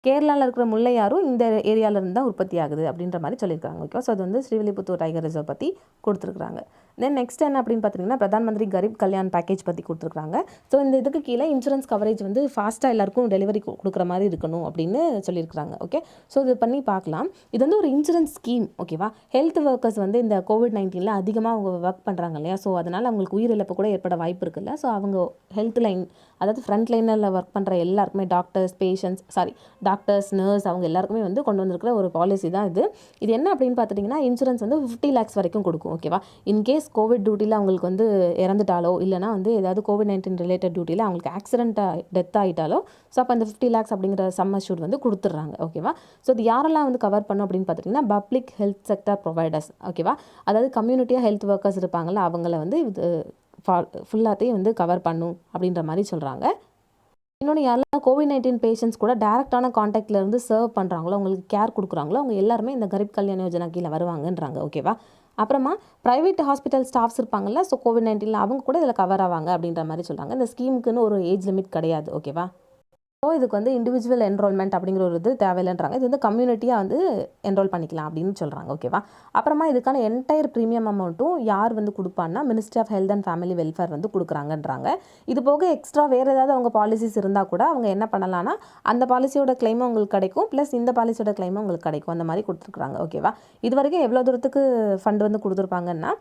கேரளாவில் இருக்கிற முல்லையாரும் இந்த ஏரியாவிலேருந்து தான் உற்பத்தி ஆகுது அப்படின்ற மாதிரி சொல்லியிருக்காங்க. ஓகேவா, ஸோ அது வந்து ஸ்ரீவில்லிபுத்தூர் டைகர் ரிசர்வ் பற்றி கொடுத்துருக்குறாங்க. தென் நெக்ஸ்ட் என்ன அப்படின்னு பார்த்தீங்கன்னா பிரதான் மந்திரி கரீப் கல்யாண் பேக்கேஜ் பற்றி கொடுத்துருக்காங்க. ஸோ இந்த இதுக்கு கீழே இன்சூரன்ஸ் கவரேஜ் வந்து ஃபாஸ்ட்டாக எல்லாருக்கும் டெலிவரி கொடுக்குற மாதிரி இருக்கணும் அப்படின்னு சொல்லியிருக்காங்க. ஓகே, ஸோ இது பண்ணி பார்க்கலாம். இது வந்து ஒரு இன்சூரன்ஸ் ஸ்கீம். ஓகேவா, ஹெல்த் ஒர்க்கர்ஸ் வந்து இந்த COVID-19 அதிகமாக அவங்க ஒர்க் பண்ணுறாங்க இல்லையா, ஸோ அதனால் அவங்களுக்கு உயிரிழப்பு கூட ஏற்பட வாய்ப்பு இருக்குல்ல. ஸோ அவங்க ஹெல்த் லைன், அதாவது ஃப்ரண்ட் லைனில் ஒர்க் பண்ணுற எல்லாருக்குமே டாக்டர்ஸ், நர்ஸ், அவங்க எல்லாருக்குமே வந்து கொண்டு வந்திருக்கிற ஒரு பாலிசி தான் இது. இது என்ன அப்படின்னு பார்த்துட்டிங்கன்னா இன்சூரன்ஸ் வந்து 50 lakhs வரைக்கும் கொடுக்கும். ஓகேவா, இன்கேஸ் கோவிட் டியூட்டியில் அவங்களுக்கு வந்து இறந்துட்டாலோ இல்லைனா வந்து ஏதாவது COVID-19 ரிலேட்டட் டியூட்டியில் அவங்களுக்கு ஆக்சிடென்ட்டாக டெத் ஆகிட்டாலோ, ஸோ அப்போ அந்த 50 lakhs அப்படிங்கிற சம் அஷ்யூர்ட் வந்து கொடுத்துட்றாங்க. ஓகேவா, ஸோ இது யாரெல்லாம் வந்து கவர் பண்ணும் அப்படின்னு பார்த்துட்டிங்கன்னா பப்ளிக் ஹெல்த் செக்டர் ப்ரொவைடர்ஸ். ஓகேவா, அதாவது கம்யூனிட்டியாக ஹெல்த் ஒர்க்கர்ஸ் இருப்பாங்கள்ல, அவங்கள வந்து இது ஃபுல்லாத்தையும் வந்து கவர் பண்ணும் அப்படின்ற மாதிரி சொல்கிறாங்க. இன்னொன்று யாரெல்லாம் COVID-19 பேஷண்ட்ஸ் கூட டேரெக்டான காண்டாக்டில் இருந்து சர்வ் பண்ணுறாங்களோ, அவங்களுக்கு கேர் கொடுக்குறாங்களோ, அவங்க எல்லாருமே இந்த கரீப் கல்யாண் யோஜனா கீழே வருவாங்கன்றாங்க. ஓகேவா, அப்புறமா ப்ரைவேட் ஹாஸ்பிட்டல் ஸ்டாஃப்ஸ் இருப்பாங்கல்ல, ஸோ COVID-19 அவங்க கூட இதில் கவர் ஆவாங்க அப்படின்ற மாதிரி சொல்கிறாங்க. இந்த ஸ்கீமுக்குன்னு ஒரு ஏஜ் லிமிட் கிடையாது. ஓகேவா, ஸோ இதுக்கு வந்து இண்டிவிஜுவல் என்ரோல்மெண்ட் அப்படிங்கிற ஒரு இது தேவையில்லைன்றாங்க. இது வந்து கம்யூனிட்டியாக வந்து என்ரோல் பண்ணிக்கலாம் அப்படின்னு சொல்கிறாங்க. ஓகேவா, அப்புறமா இதுக்கான என்டையர் ப்ரீமியம் அமௌண்ட்டும் யார் வந்து கொடுப்பான்னா ministry of health and family welfare வந்து கொடுக்குறாங்கன்றாங்க. இது போக எக்ஸ்ட்ரா வேறு ஏதாவது அவங்க பாலிசிஸ் இருந்தால் கூட அவங்க என்ன பண்ணலான்னா அந்த பாலிசியோட கிளைமும் உங்களுக்கு கிடைக்கும், ப்ளஸ் இந்த பாலிசியோட கிளைமும் உங்களுக்கு கிடைக்கும், அந்த மாதிரி கொடுத்துருக்குறாங்க. ஓகேவா, இது வரைக்கும் எவ்வளோ தூரத்துக்கு ஃபண்ட் வந்து கொடுத்துருப்பாங்கன்னா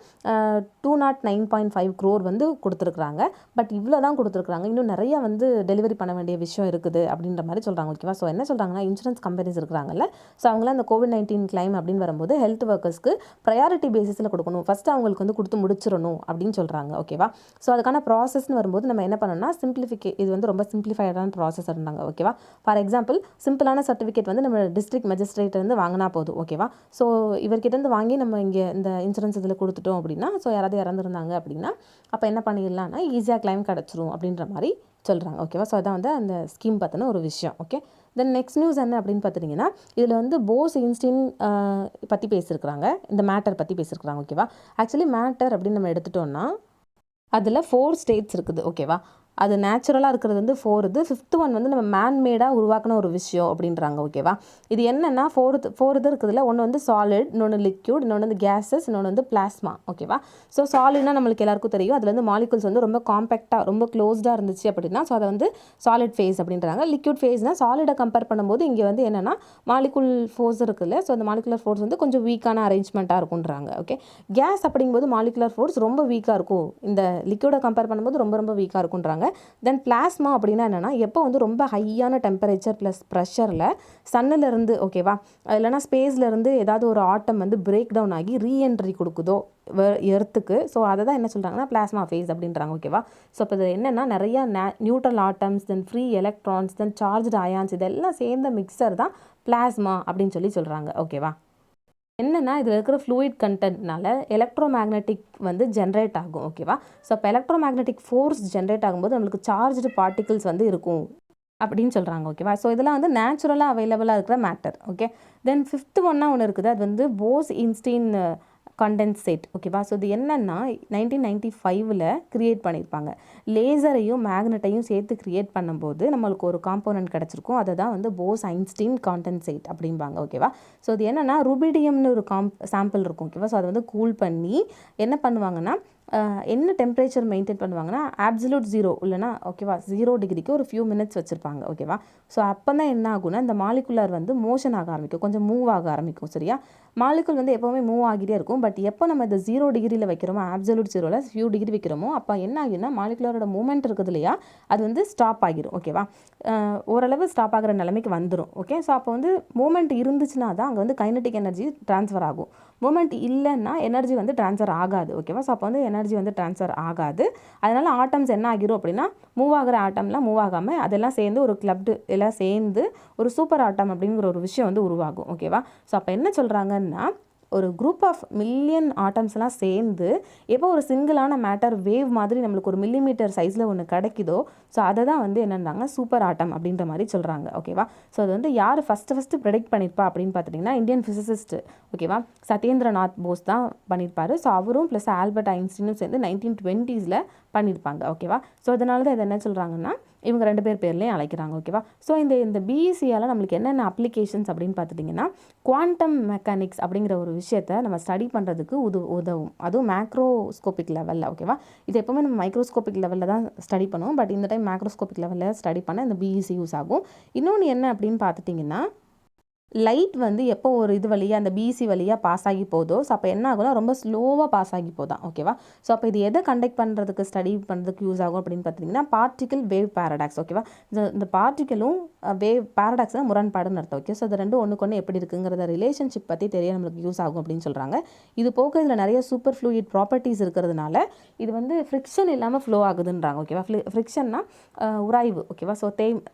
209.5 crore வந்து கொடுத்துருக்குறாங்க. பட் இவ்வளோ தான் கொடுத்துருக்குறாங்க. இன்னும் நிறையா வந்து டெலிவரி பண்ண வேண்டிய விஷயம் இருக்குது இருக்குது அப்படின்ற மாதிரி சொல்கிறாங்க. ஓகேவா? ஸோ என்ன சொல்கிறாங்கன்னா, இன்சூரன்ஸ் கம்பெனிஸ் இருக்கிறாங்கல்ல, ஸோ அவங்களாம் இந்த COVID-19 கிளைம் அப்படின்னு வரும்போது ஹெல்த் ஒர்க்கர்ஸ்க்கு ப்ரையாரிட்டி பேசிஸில் கொடுக்கணும், ஃபஸ்ட்டு அவங்களுக்கு வந்து கொடுத்து முடிச்சிடணும் அப்படின்னு சொல்கிறாங்க. ஓகேவா? ஸோ அதுக்கான ப்ராசஸ்னு வரும்போது நம்ம என்ன பண்ணணும்னா, இது வந்து ரொம்ப சிம்பிளிஃபைடான ப்ராசஸ் இருந்தாங்க. ஓகேவா? ஃபார் எக்ஸாம்பிள், சிம்பிளான சர்டிஃபிகேட் வந்து நம்ம டிஸ்ட்ரிக்ட் மேஜிஸ்ட்ரேட்லேருந்து வாங்கினா போதும். ஓகேவா? ஸோ இவர்கிட்டேருந்து வாங்கி நம்ம இங்கே இந்த இன்சூரன்ஸ் இதில் கொடுத்துட்டோம் அப்படின்னா, ஸோ யாராவது இறந்துருந்தாங்க அப்படின்னா அப்போ என்ன பண்ணிடலாம்னா ஈஸியாக கிளைம் கிடச்சிரும் அப்படின்ற மாதிரி சொல்கிறாங்க. ஓகேவா? ஸோ அதான் வந்து அந்த ஸ்கீம் பற்றின ஒரு விஷயம். ஓகே, தென் நெக்ஸ்ட் நியூஸ் என்ன அப்படின்னு பார்த்துட்டிங்கன்னா, இதில் வந்து போஸ் இன்ஸ்டின் பற்றி பேசியிருக்கிறாங்க, இந்த மேட்டர் பற்றி பேசியிருக்கிறாங்க. ஓகேவா? ஆக்சுவலி மேட்டர் அப்படின்னு நம்ம எடுத்துட்டோம்னா அதில் 4 ஸ்டேட்ஸ் இருக்குது. ஓகேவா? அது நேச்சுரலாக இருக்கிறது வந்து 4 இது, 5th ஒன் வந்து நம்ம மேன்மேடாக உருவாக்கின ஒரு விஷயம் அப்படின்றாங்க. ஓகேவா? இது என்னென்னா 4 இது இருக்குதுல, ஒன்று வந்து சாலிட், இன்னொன்று லிக்யூட், இன்னொன்று வந்து கேஸஸ், இன்னொன்று வந்து பிளாஸ்மா. ஓகேவா? ஸோ சாலிட்னா நம்மளுக்கு எல்லாருக்கும் தெரியும், அதில் வந்து மாலிகுல்ஸ் வந்து ரொம்ப காம்பேக்டாக ரொம்ப க்ளோஸ்டாக இருந்துச்சு அப்படின்னா ஸோ அதை வந்து சாலிட் ஃபேஸ் அப்படின்றாங்க. லிக்யூட் ஃபேஸ்னால் சாலிடை கம்பேர் பண்ணும்போது இங்கே வந்து என்னென்னா மாலிகுல் ஃபோர்ஸ் இருக்குல்ல, ஸோ அந்த மாலிகுலர் ஃபோர்ஸ் வந்து கொஞ்சம் வீக்கான அரேஞ்ச்மெண்ட்டாக இருக்குன்றாங்க. ஓகே, கேஸ் அப்படிங்கும்போது மாலிகுலர் ஃபோர்ஸ் ரொம்ப வீக்காக இருக்கும், இந்த லிக்யூடை கம்பேர் பண்ணும்போது ரொம்ப ரொம்ப வீக்காக இருக்குன்றாங்க. தென் பிளாஸ்மா அப்படின்னா என்னென்னா, எப்போ வந்து ரொம்ப ஹையான டெம்பரேச்சர் ப்ளஸ் ப்ரெஷரில் சன்னிலேருந்து, ஓகேவா, இல்லைனா ஸ்பேஸ்லேருந்து ஏதாவது ஒரு ஆட்டம் வந்து பிரேக் டவுன் ஆகி ரீஎன்ட்ரி கொடுக்குதோ எர்த்துக்கு, ஸோ அதை தான் என்ன சொல்கிறாங்கன்னா பிளாஸ்மா ஃபேஸ் அப்படின்றாங்க. ஓகேவா? ஸோ இப்போ இது என்னென்னா நிறையா neutral atoms, then free electrons, then charged ions, இதெல்லாம் சேர்ந்த மிக்சர் தான் பிளாஸ்மா அப்படின்னு சொல்கிறாங்க. ஓகேவா? என்னென்னா இதில் இருக்கிற ஃப்ளூயிட் கண்டென்ட்னால எலக்ட்ரோமேக்னெட்டிக் வந்து ஜென்ரேட் ஆகும். ஓகேவா? ஸோ இப்போ எலக்ட்ரோமேக்னெட்டிக் ஃபோர்ஸ் ஜென்ரேட் ஆகும்போது நம்மளுக்கு சார்ஜ்டு பார்ட்டிகிள்ஸ் வந்து இருக்கும் அப்படின்னு சொல்கிறாங்க. ஓகேவா? ஸோ இதெல்லாம் வந்து நேச்சுரலாக அவைலபிளாக இருக்கிற மேட்டர். ஓகே, தென் 5th ஒன்னா ஒன்று இருக்குது, அது வந்து போஸ் இன்ஸ்டீன் கண்டென்சேட். ஓகேவா? ஸோ இது என்னென்னா 1995 கிரியேட் பண்ணியிருப்பாங்க. லேசரையும் மேக்னெட்டையும் சேர்த்து கிரியேட் பண்ணும்போது நம்மளுக்கு ஒரு காம்போனன்ட் கிடச்சிருக்கும், அதை தான் வந்து போஸ் ஐன்ஸ்டீன் காண்டென்சேட் அப்படிம்பாங்க. ஓகேவா? ஸோ இது என்னென்னா ருபிடியம்னு ஒரு சாம்பிள் இருக்கும். ஓகேவா? ஸோ அதை வந்து கூல் பண்ணி என்ன பண்ணுவாங்கன்னா, என்ன டெம்பரேச்சர் மெயின்டைன் பண்ணுவாங்கன்னா ஆப்சல்யூட் 0 இல்லைனா, ஓகேவா, 0 டிகிரிக்கு ஒரு ஃபியூ மினிட்ஸ் வச்சுருப்பாங்க. ஓகேவா? ஸோ அப்போ தான் என்ன ஆகுனா, இந்த மாலிகுலர் வந்து மோஷன் ஆக ஆரம்பிக்கும், கொஞ்சம் மூவ் ஆக ஆரம்பிக்கும். சரியா? மாலிகுல் வந்து எப்போவுமே மூவ் ஆகிட்டே இருக்கும். பட் எப்போ நம்ம இந்த 0 டிகிரியில் வைக்கிறோமோ, ஆப்சல்யூட் 0ல் ஃபியூ டிகிரி வைக்கிறோமோ, அப்போ என்ன ஆகுதுன்னா மாலிகுலரோட மூமெண்ட் இருக்குது இல்லையா, அது வந்து ஸ்டாப் ஆகிரும். ஓகேவா? ஓரளவு ஸ்டாப் ஆகிற நிலைமைக்கு வந்துடும். ஓகே, ஸோ அப்போ வந்து மூமெண்ட் இருந்துச்சுன்னா தான் அங்கே வந்து கைனடிக் எனர்ஜி ட்ரான்ஸ்ஃபர் ஆகும். மூமெண்ட் இல்லைன்னா எனர்ஜி வந்து ட்ரான்ஸ்ஃபர் ஆகாது. ஓகேவா? ஸோ அப்போ வந்து எனர்ஜி வந்து ட்ரான்ஸ்ஃபர் ஆகாது. அதனால் ஆட்டம்ஸ் என்ன ஆகிரும் அப்படின்னா, மூவ் ஆகிற ஆட்டம்லாம் மூவ் ஆகாமல் அதெல்லாம் சேர்ந்து ஒரு கிளப்டு எல்லாம் சேர்ந்து ஒரு சூப்பர் ஆட்டம் அப்படிங்கிற ஒரு விஷயம் வந்து உருவாகும். ஓகேவா? ஸோ அப்போ என்ன சொல்கிறாங்கன்னா, ஒரு குரூப் ஆஃப் மில்லியன் ஆட்டம்ஸ்லாம் சேர்ந்து எப்போ ஒரு சிங்கிளான மேட்டர் வேவ் மாதிரி நம்மளுக்கு ஒரு மில்லிமீட்டர் சைஸில் ஒன்று கிடைக்குதோ, ஸோ அதை தான் வந்து என்னென்னாங்க சூப்பர் ஆட்டம் அப்படின்ற மாதிரி சொல்கிறாங்க. ஓகேவா? ஸோ அது வந்து யார் ஃபஸ்ட்டு ப்ரெடிக்ட் பண்ணியிருப்பா அப்படின்னு பார்த்துட்டிங்கன்னா, இந்தியன் ஃபிசிசிஸ்ட், ஓகேவா, சத்யேந்திரநாத் போஸ் தான் பண்ணியிருப்பார். ஸோ அவரும் ப்ளஸ் ஆல்பர்ட் ஐன்ஸ்டீனும் சேர்ந்து 1920s பண்ணியிருப்பாங்க. ஓகேவா? ஸோ அதனால தான் இதை என்ன சொல்கிறாங்கன்னா, இவங்க 2 பேர்லேயும் அழைக்கிறாங்க. ஓகேவா? ஸோ இந்த பிஎஸ்சியால் நம்மளுக்கு என்னென்ன அப்ளிகேஷன்ஸ் அப்படின்னு பார்த்துட்டிங்கன்னா, குவாண்டம் மெக்கானிக்ஸ் அப்படிங்கிற ஒரு விஷயத்தை நம்ம ஸ்டடி பண்ணுறதுக்கு உதவும். அதுவும் மேக்ரோஸ்கோபிக் லெவலில். ஓகேவா? இது எப்போவுமே நம்ம மைக்ரோஸ்கோபிக் லெவலில் தான் ஸ்டடி பண்ணுவோம். பட் இந்த டைம் மேக்ரோஸ்கோபிக் லெவலில் ஸ்டடி பண்ண இந்த பிஎஸ்சி யூஸ் ஆகும். இன்னொன்று என்ன அப்படின்னு பார்த்துட்டிங்கன்னா, லைட் வந்து எப்போ ஒரு இது வழியாக அந்த பிசி வழியாக பாஸ் ஆகி போதோ, ஸோ அப்போ என்ன ஆகும்னா ரொம்ப ஸ்லோவாக பாஸ் ஆகி போதான். ஓகேவா? ஸோ அப்போ இது எதை கண்டக்ட் பண்ணுறதுக்கு ஸ்டடி பண்ணுறதுக்கு யூஸ் ஆகும் அப்படின்னு பார்த்தீங்கன்னா, பார்ட்டிக்கல் வேவ் பேரடாக்ஸ். ஓகேவா? இந்த பார்ட்டிக்கலும் வேவ் பேரடாக்ஸ்னால் முரண்பாடுன்னு அர்த்தம். ஓகே, ஸோ அது ரெண்டும் ஒன்றுக்கு ஒன்று எப்படி இருக்குங்கிறத ரிலேஷன்ஷிப் பற்றி தெரிய நம்மளுக்கு யூஸ் ஆகும் அப்படின்னு சொல்கிறாங்க. இது போக இதில் நிறைய சூப்பர் ஃப்ளூயிட் ப்ராப்பர்ட்டிஸ் இருக்கிறதுனால இது வந்து ஃப்ரிக்ஷன் இல்லாமல் ஃப்ளோ ஆகுதுன்றாங்க. ஓகேவா? ஃப்ரிக்ஷன்னா உராய்வு. ஓகேவா? ஸோ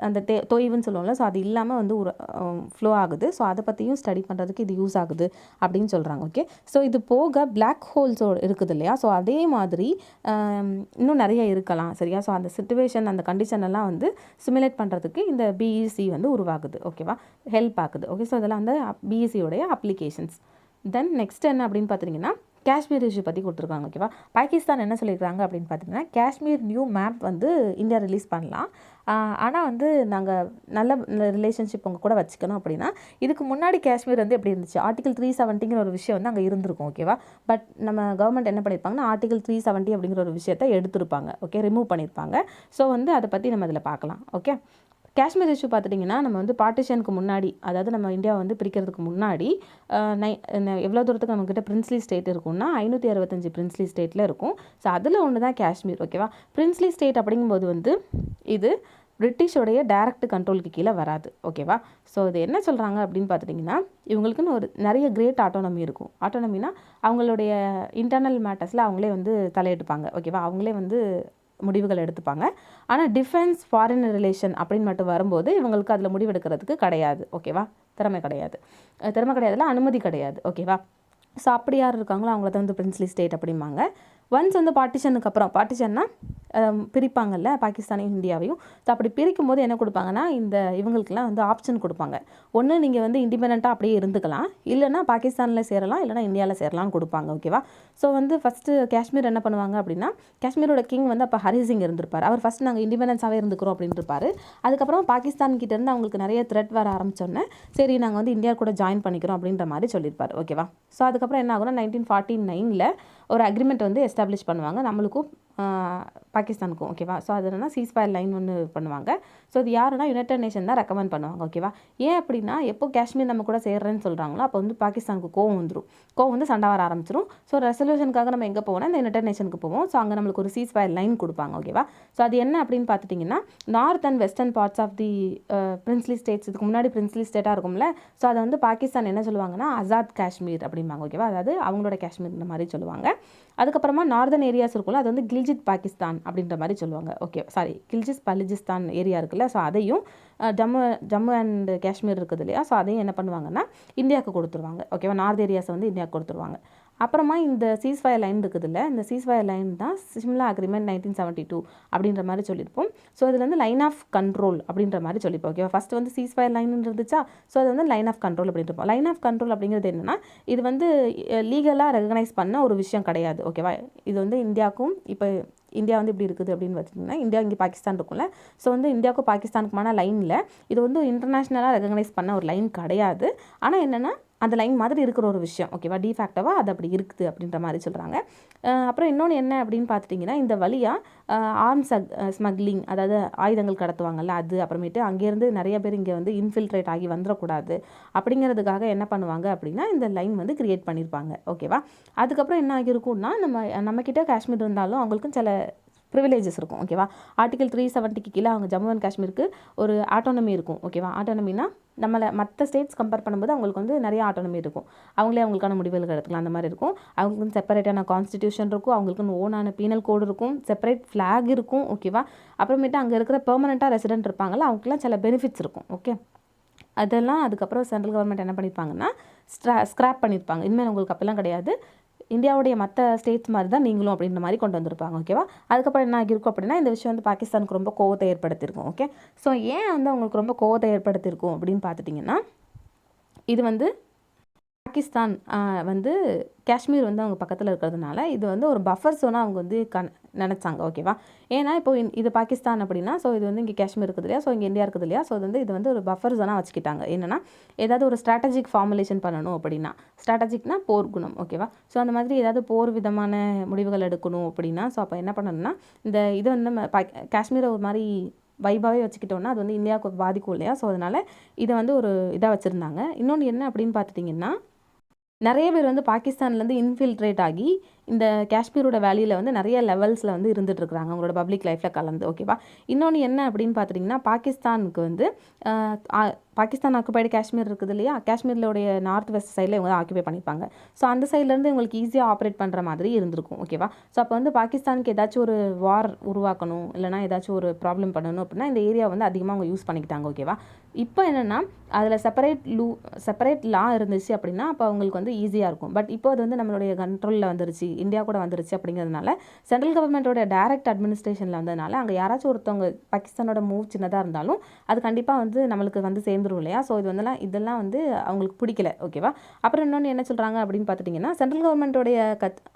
அந்த தொய்வுன்னு சொல்லுவோம்ல, ஸோ அது இல்லாமல் வந்து ஃப்ளோ ஆகுது. ஸோ அதை பற்றியும் ஸ்டடி பண்ணுறதுக்கு இது யூஸ் ஆகுது அப்படின்னு சொல்கிறாங்க. ஓகே, ஸோ இது போக பிளாக் ஹோல்ஸோ இருக்குது இல்லையா, ஸோ அதே மாதிரி இன்னும் நிறைய இருக்கலாம். சரியா? ஸோ அந்த சிச்சுவேஷன் அந்த கண்டிஷன் எல்லாம் வந்து சிமுலேட் பண்ணுறதுக்கு இந்த பிஇசி வந்து உருவாகுது. ஓகேவா? ஹெல்ப் ஆகுது. ஓகே, ஸோ இதெல்லாம் வந்து பிஇசியோடைய அப்ளிகேஷன்ஸ். தென் நெக்ஸ்ட் என்ன அப்படின்னு பார்த்தீங்கன்னா, காஷ்மீர் இஷ்யூ பற்றி கொடுத்துருக்காங்க. ஓகேவா? பாகிஸ்தான் என்ன சொல்லியிருக்காங்க அப்படின்னு பார்த்தீங்கன்னா, காஷ்மீர் நியூ மேப் வந்து இந்தியா ரிலீஸ் பண்ணலாம், ஆனால் வந்து நாங்கள் நல்ல ரிலேஷன்ஷிப் உங்கள் கூட வச்சுக்கணும் அப்படின்னா, இதுக்கு முன்னாடி காஷ்மீர் வந்து எப்படி இருந்துச்சு, ஆர்டிகல் 370ங்கிற ஒரு விஷயம் வந்து அங்கே இருந்திருக்கும். ஓகேவா? பட் நம்ம கவர்மெண்ட் என்ன பண்ணியிருப்பாங்கன்னா, ஆர்டிகல் 370 அப்படிங்கிற ஒரு விஷயத்தை எடுத்திருப்பாங்க. ஓகே, ரிமூவ் பண்ணியிருப்பாங்க. ஸோ வந்து அதை பற்றி நம்ம இதில் பார்க்கலாம். ஓகே, காஷ்மீர் இஷ்யூ பார்த்துட்டிங்கன்னா, நம்ம வந்து பார்ட்டிஷனுக்கு முன்னாடி, அதாவது நம்ம இந்தியா வந்து பிரிக்கிறதுக்கு முன்னாடி எவ்வளோ தூரத்துக்கு நம்மக்கிட்ட பிரின்ஸ்லி ஸ்டேட் இருக்கும்னா 565 பிரின்ஸ்லி ஸ்டேட்டில் இருக்கும். ஸோ அதில் ஒன்று தான் காஷ்மீர். ஓகேவா? பிரின்ஸ்லி ஸ்டேட் அப்படிங்கும்போது வந்து இது பிரிட்டிஷோடைய டைரக்ட் கண்ட்ரோலுக்கு கீழே வராது. ஓகேவா? ஸோ இது என்ன சொல்கிறாங்க அப்படின்னு பார்த்துட்டிங்கன்னா, இவங்களுக்குன்னு ஒரு நிறைய கிரேட் ஆட்டோனமி இருக்கும். ஆட்டோனமினா அவங்களுடைய இன்டர்னல் மேட்டர்ஸில் அவங்களே வந்து தலையெடுப்பாங்க. ஓகேவா? அவங்களே வந்து முடிவுகள் எடுத்துப்பாங்க. ஆனால் டிஃபென்ஸ், ஃபாரின் ரிலேஷன் அப்படின்னு மட்டும் வரும்போது இவங்களுக்கு அதில் முடிவெடுக்கிறதுக்கு கிடையாது. ஓகேவா? திறமை கிடையாதுல, அனுமதி கிடையாது. ஓகேவா? ஸோ அப்படி யார் இருக்காங்களோ அவங்கள தான் வந்து பிரின்ஸ்லி ஸ்டேட் அப்படிம்பாங்க. ஒன்ஸ் வந்து பார்ட்டிஷனுக்கு அப்புறம், பார்ட்டிஷன்னா பிரிப்பாங்கல்ல பாகிஸ்தானையும் இந்தியாவையும். ஸோ அப்படி பிரிக்கும் போது என்ன கொடுப்பாங்கன்னா, இவங்களுக்குலாம் வந்து ஆப்ஷன் கொடுப்பாங்க. ஒன்று நீங்கள் வந்து இண்டிபெண்ட்டாக அப்படியே இருந்துக்கலாம், இல்லைனா பாகிஸ்தானில் சேரலாம், இல்லைனா இந்தியாவில் சேரலாம்னு கொடுப்பாங்க. ஓகேவா? ஸோ வந்து ஃபஸ்ட்டு காஷ்மீர் என்ன பண்ணுவாங்க அப்படின்னா, காஷ்மீரோட கிங் வந்து அப்போ ஹரிசிங் இருந்திருப்பார். அவர் ஃபஸ்ட் நாங்கள் இண்டிபெண்டன்ஸாகவே இருந்துக்கிறோம் அப்படின்னு இருப்பார். அதுக்கப்புறம் பாகிஸ்தான் கிட்டேருந்து அவங்களுக்கு நிறைய த்ரெட் வர ஆரம்பிச்சோன்னே, சரி நாங்கள் வந்து இந்தியா கூட ஜாயின் பண்ணிக்கிறோம் அப்படின்ற மாதிரி சொல்லியிருப்பார். ஓகேவா? ஸோ அதுக்கப்புறம் என்ன ஆகும்னா 1949 ஒரு அக்ரிமெண்ட் வந்து எஸ்டாப்ளிஷ் பண்ணுவாங்க நம்மளுக்கும் பாகிஸ்தானுக்கும். ஓகேவா? ஸோ அது என்னன்னா சீஸ்ஃபயர் லைன் ஒன்று பண்ணுவாங்க. ஸோ இது யாருன்னா யுனைடெட் நேஷன் தான் ரெக்கமெண்ட் பண்ணுவாங்க. ஓகேவா? ஏன் அப்படின்னா, எப்போ காஷ்மீர் நம்ம கூட சேர்றேன்னு சொல்கிறாங்களோ அப்போ வந்து பாகிஸ்தானுக்கு கோவம் வந்து சண்டை வர ஆரம்பிச்சிடும். ஸோ ரெசல்யூஷனுக்காக நம்ம எங்கே போவோம்னா இந்த யுனைடெட் நேஷனுக்கு போவோம். ஸோ அங்கே நம்மளுக்கு ஒரு சீஸ்ஃபயர் லைன் கொடுப்பாங்க. ஓகேவா? ஸோ அது என்ன அப்படின்னு பார்த்துட்டிங்கன்னா, north and western parts of the princely states, இதுக்கு முன்னாடி பிரின்ஸ்லி ஸ்டேட்டாக இருக்கும்ல, ஸோ அதை வந்து பாகிஸ்தான் என்ன சொல்லுவாங்கன்னா ஆசாத் காஷ்மீர் அப்படிம்பாங்க. ஓகேவா? அதாவது அவங்களோட காஷ்மீர் இந்த மாதிரி சொல்லுவாங்க. அதுக்கப்புறமா நார்தன் ஏரியாஸ் இருக்கும்ல, அது வந்து கில்ஜித் பாகிஸ்தான் அப்படின்ற மாதிரி சொல்லுவாங்க. Okay, sorry, Gilgit Balochistan area இருக்குல்ல, ஸோ அதையும் ஜம்மு அண்ட் காஷ்மீர் இருக்குது இல்லையா, ஸோ அதையும் என்ன பண்ணுவாங்கன்னா இந்தியாவுக்கு கொடுத்துருவாங்க. ஓகேவா? நார்த் ஏரியாஸை வந்து இந்தியாவுக்கு கொடுத்துருவாங்க. அப்புறமா இந்த சீஸ்ஃபயர் லைன் இருக்குதுல்ல, இந்த சீஸ்ஃபயர் லைன் தான் சிம்லா அக்ரிமெண்ட் 1972 அப்படின்ற மாதிரி சொல்லியிருப்போம். ஸோ அதில் வந்து லைன் ஆஃப் கண்ட்ரோல் அப்படின்ற மாதிரி சொல்லியிருப்போம். ஓகேவா? ஃபஸ்ட் வந்து சீஸ்ஃபயர் லைன் இருந்துச்சா, ஸோ அது வந்து லைன் ஆஃப் கண்ட்ரோல் அப்படின்றப்போம். லைன் ஆஃப் கண்ட்ரோல் அப்படிங்கிறது என்னென்னா, இது வந்து லீகலாக ரெகனைஸ் பண்ண ஒரு விஷயம் கிடையாது. ஓகேவா? இது வந்து இந்தியாவுக்கும், இப்போ இந்தியா வந்து இப்படி இருக்குது அப்படின்னு பார்த்தீங்கன்னா, இந்தியா இங்கே பாகிஸ்தான் இருக்கும்ல, ஸோ வந்து இந்தியாவுக்கும் பாகிஸ்தானுக்குமான லைனில் இது வந்து இன்டர்நேஷ்னலாக ரெகனைஸ் பண்ண ஒரு லைன் கிடையாது. ஆனால் என்னென்னா அந்த லைன் மாதிரி இருக்கிற ஒரு விஷயம். ஓகேவா? டிஃபேக்டாவாக அது அப்படி இருக்குது அப்படின்ற மாதிரி சொல்கிறாங்க. அப்புறம் இன்னொன்று என்ன அப்படின்னு பார்த்துட்டிங்கன்னா, இந்த வழியாக ஆர்ம்ஸ் ஸ்மக்லிங், அதாவது ஆயுதங்கள் கடத்துவாங்கல்ல, அது அப்புறமேட்டு அங்கேருந்து நிறைய பேர் இங்கே வந்து இன்ஃபில்ட்ரேட் ஆகி வந்துடக்கூடாது அப்படிங்கிறதுக்காக என்ன பண்ணுவாங்க அப்படின்னா இந்த லைன் வந்து கிரியேட் பண்ணியிருப்பாங்க. ஓகேவா? அதுக்கப்புறம் என்ன ஆகியிருக்கும்னா, நம்மக்கிட்ட காஷ்மீர் இருந்தாலும் அவங்களுக்கும் சில ப்ரிவிலேஜஸ் இருக்கும். ஓகேவா? ஆர்டிகல் 370 கீழே அவங்க ஜம்மு அண்ட் காஷ்மீருக்கு ஒரு ஆட்டோனமி இருக்கும். ஓகேவா? ஆட்டோனமினா நம்மளை மற்ற ஸ்டேட்ஸ் கம்பேர் பண்ணும்போது அவங்களுக்கு வந்து நிறைய ஆட்டோனமி இருக்கும். அவங்களே அவங்களுக்கான முடிவுகள் எடுத்துக்கலாம், அந்த மாதிரி இருக்கும். அவங்களுக்கு செப்பரேட்டான கான்ஸ்டிடியூஷன் இருக்கும், அவங்களுக்குன்னு ஓனான பீனல் கோடு இருக்கும், செப்பரேட் ஃப்ளாக் இருக்கும். ஓகேவா? அப்புறமேட்டு அங்கே இருக்கிற பெர்மனெண்ட்டாக ரெசிடென்ட் இருப்பாங்கள்ல, அவங்களுக்குலாம் சில பெனிஃபிட்ஸ் இருக்கும். ஓகே, அதெல்லாம் அதுக்கப்புறம் சென்ட்ரல் கவர்மெண்ட் என்ன பண்ணியிருப்பாங்கன்னா ஸ்க்ராப் பண்ணியிருப்பாங்க. இனிமேல் உங்களுக்கு அப்பெல்லாம் கிடையாது, இந்தியாவுடைய மற்ற ஸ்டேட்ஸ் மாதிரி தான் நீங்களும் அப்படின்ற மாதிரி கொண்டு வந்திருப்பாங்க. ஓகேவா? அதுக்கப்புறம் என்ன ஆகியிருக்கும் அப்படின்னா, இந்த விஷயம் வந்து பாகிஸ்தானுக்கு ரொம்ப கோவத்தை ஏற்படுத்தியிருக்கும். ஓகே, ஸோ ஏன் வந்து அவங்களுக்கு ரொம்ப கோவத்தை ஏற்படுத்தியிருக்கும் அப்படின்னு பார்த்துட்டிங்கன்னா, இது வந்து பாகிஸ்தான் வந்து காஷ்மீர் வந்து அவங்க பக்கத்தில் இருக்கிறதுனால இது வந்து ஒரு பஃபர் ஜோனாக அவங்க வந்து நினச்சாங்க. ஓகேவா? ஏன்னா இப்போ இது பாகிஸ்தான் அப்படின்னா, ஸோ இது வந்து இங்கே காஷ்மீர் இருக்குது இல்லையா, ஸோ இங்கே இந்தியா இருக்குது இல்லையா, ஸோ இது வந்து ஒரு பஃபர் ஜோனாக வச்சுக்கிட்டாங்க. என்னென்னா ஏதாவது ஒரு ஸ்ட்ராட்டஜிக் ஃபார்முலேஷன் பண்ணணும் அப்படின்னா, ஸ்ட்ராட்டஜிக்னா போர் குணம். ஓகேவா? ஸோ அந்த மாதிரி ஏதாவது போர் விதமான முடிவுகள் எடுக்கணும் அப்படின்னா, ஸோ அப்போ என்ன பண்ணணும்னா இது வந்து காஷ்மீரை ஒரு மாதிரி வைபாவே வச்சுக்கிட்டோன்னா அது வந்து இந்தியாவுக்கு பாதிக்கும் இல்லையா, ஸோ அதனால் இதை வந்து ஒரு இதாக வச்சுருந்தாங்க. இன்னொன்று என்ன அப்படின்னு பார்த்துட்டிங்கன்னா, நிறைய பேர் வந்து பாகிஸ்தான்லேருந்து இன்ஃபில்ட்ரேட் ஆகி இந்த காஷ்மீரோட வேலியில் வந்து நிறைய லெவல்ஸில் வந்து இருந்துகிட்ருக்குறாங்க அவங்களோட பப்ளிக் லைஃப்பில் கலந்து. ஓகேவா? இன்னொன்று என்ன அப்படின்னு பார்த்துட்டிங்கன்னா, பாகிஸ்தானுக்கு வந்து பாகிஸ்தான் ஆக்குபைடு காஷ்மீர் இருக்குது இல்லையா, காஷ்மீரிலோடைய நார்த் வெஸ்ட் சைடில் இவங்க ஆக்குபை பண்ணிப்பாங்க. ஸோ அந்த சைட்லேருந்து இவங்களுக்கு ஈஸியாக ஆப்ரேட் பண்ணுற மாதிரி இருந்திருக்கும். ஓகேவா? ஸோ அப்போ வந்து பாகிஸ்தானுக்கு ஏதாச்சும் ஒரு வார் உருவாக்கணும், இல்லைனா ஏதாச்சும் ஒரு ப்ராப்ளம் பண்ணணும் அப்படின்னா இந்த ஏரியா வந்து அதிகமாக அவங்க யூஸ் பண்ணிக்கிட்டாங்க. ஓகேவா? இப்போ என்னென்னா அதில் செப்பரேட் லா இருந்துச்சு அப்படின்னா அப்போ அவங்களுக்கு வந்து ஈஸியாக இருக்கும். பட் இப்போ அது வந்து நம்மளுடைய கண்ட்ரோலில் வந்துருச்சு, இந்தியா கூட வந்துருச்சு அப்படிங்கிறதுனால சென்ட்ரல் கவர்மெண்ட்டோட டைரக்ட் அட்மினிஸ்ட்ரேஷனில் வந்ததுனால அங்கே யாராச்சும் ஒருத்தவங்க பாகிஸ்தானோட மூவ் சின்னதாக இருந்தாலும் அது கண்டிப்பாக வந்து நம்மளுக்கு வந்து சேர்ந்துரும் இல்லையா, ஸோ இதெல்லாம் வந்து அவங்களுக்கு பிடிக்கல. ஓகேவா? அப்புறம் இன்னொன்று என்ன சொல்கிறாங்க அப்படின்னு பார்த்துட்டிங்கன்னா, சென்ட்ரல் கவர்மெண்ட்டோடைய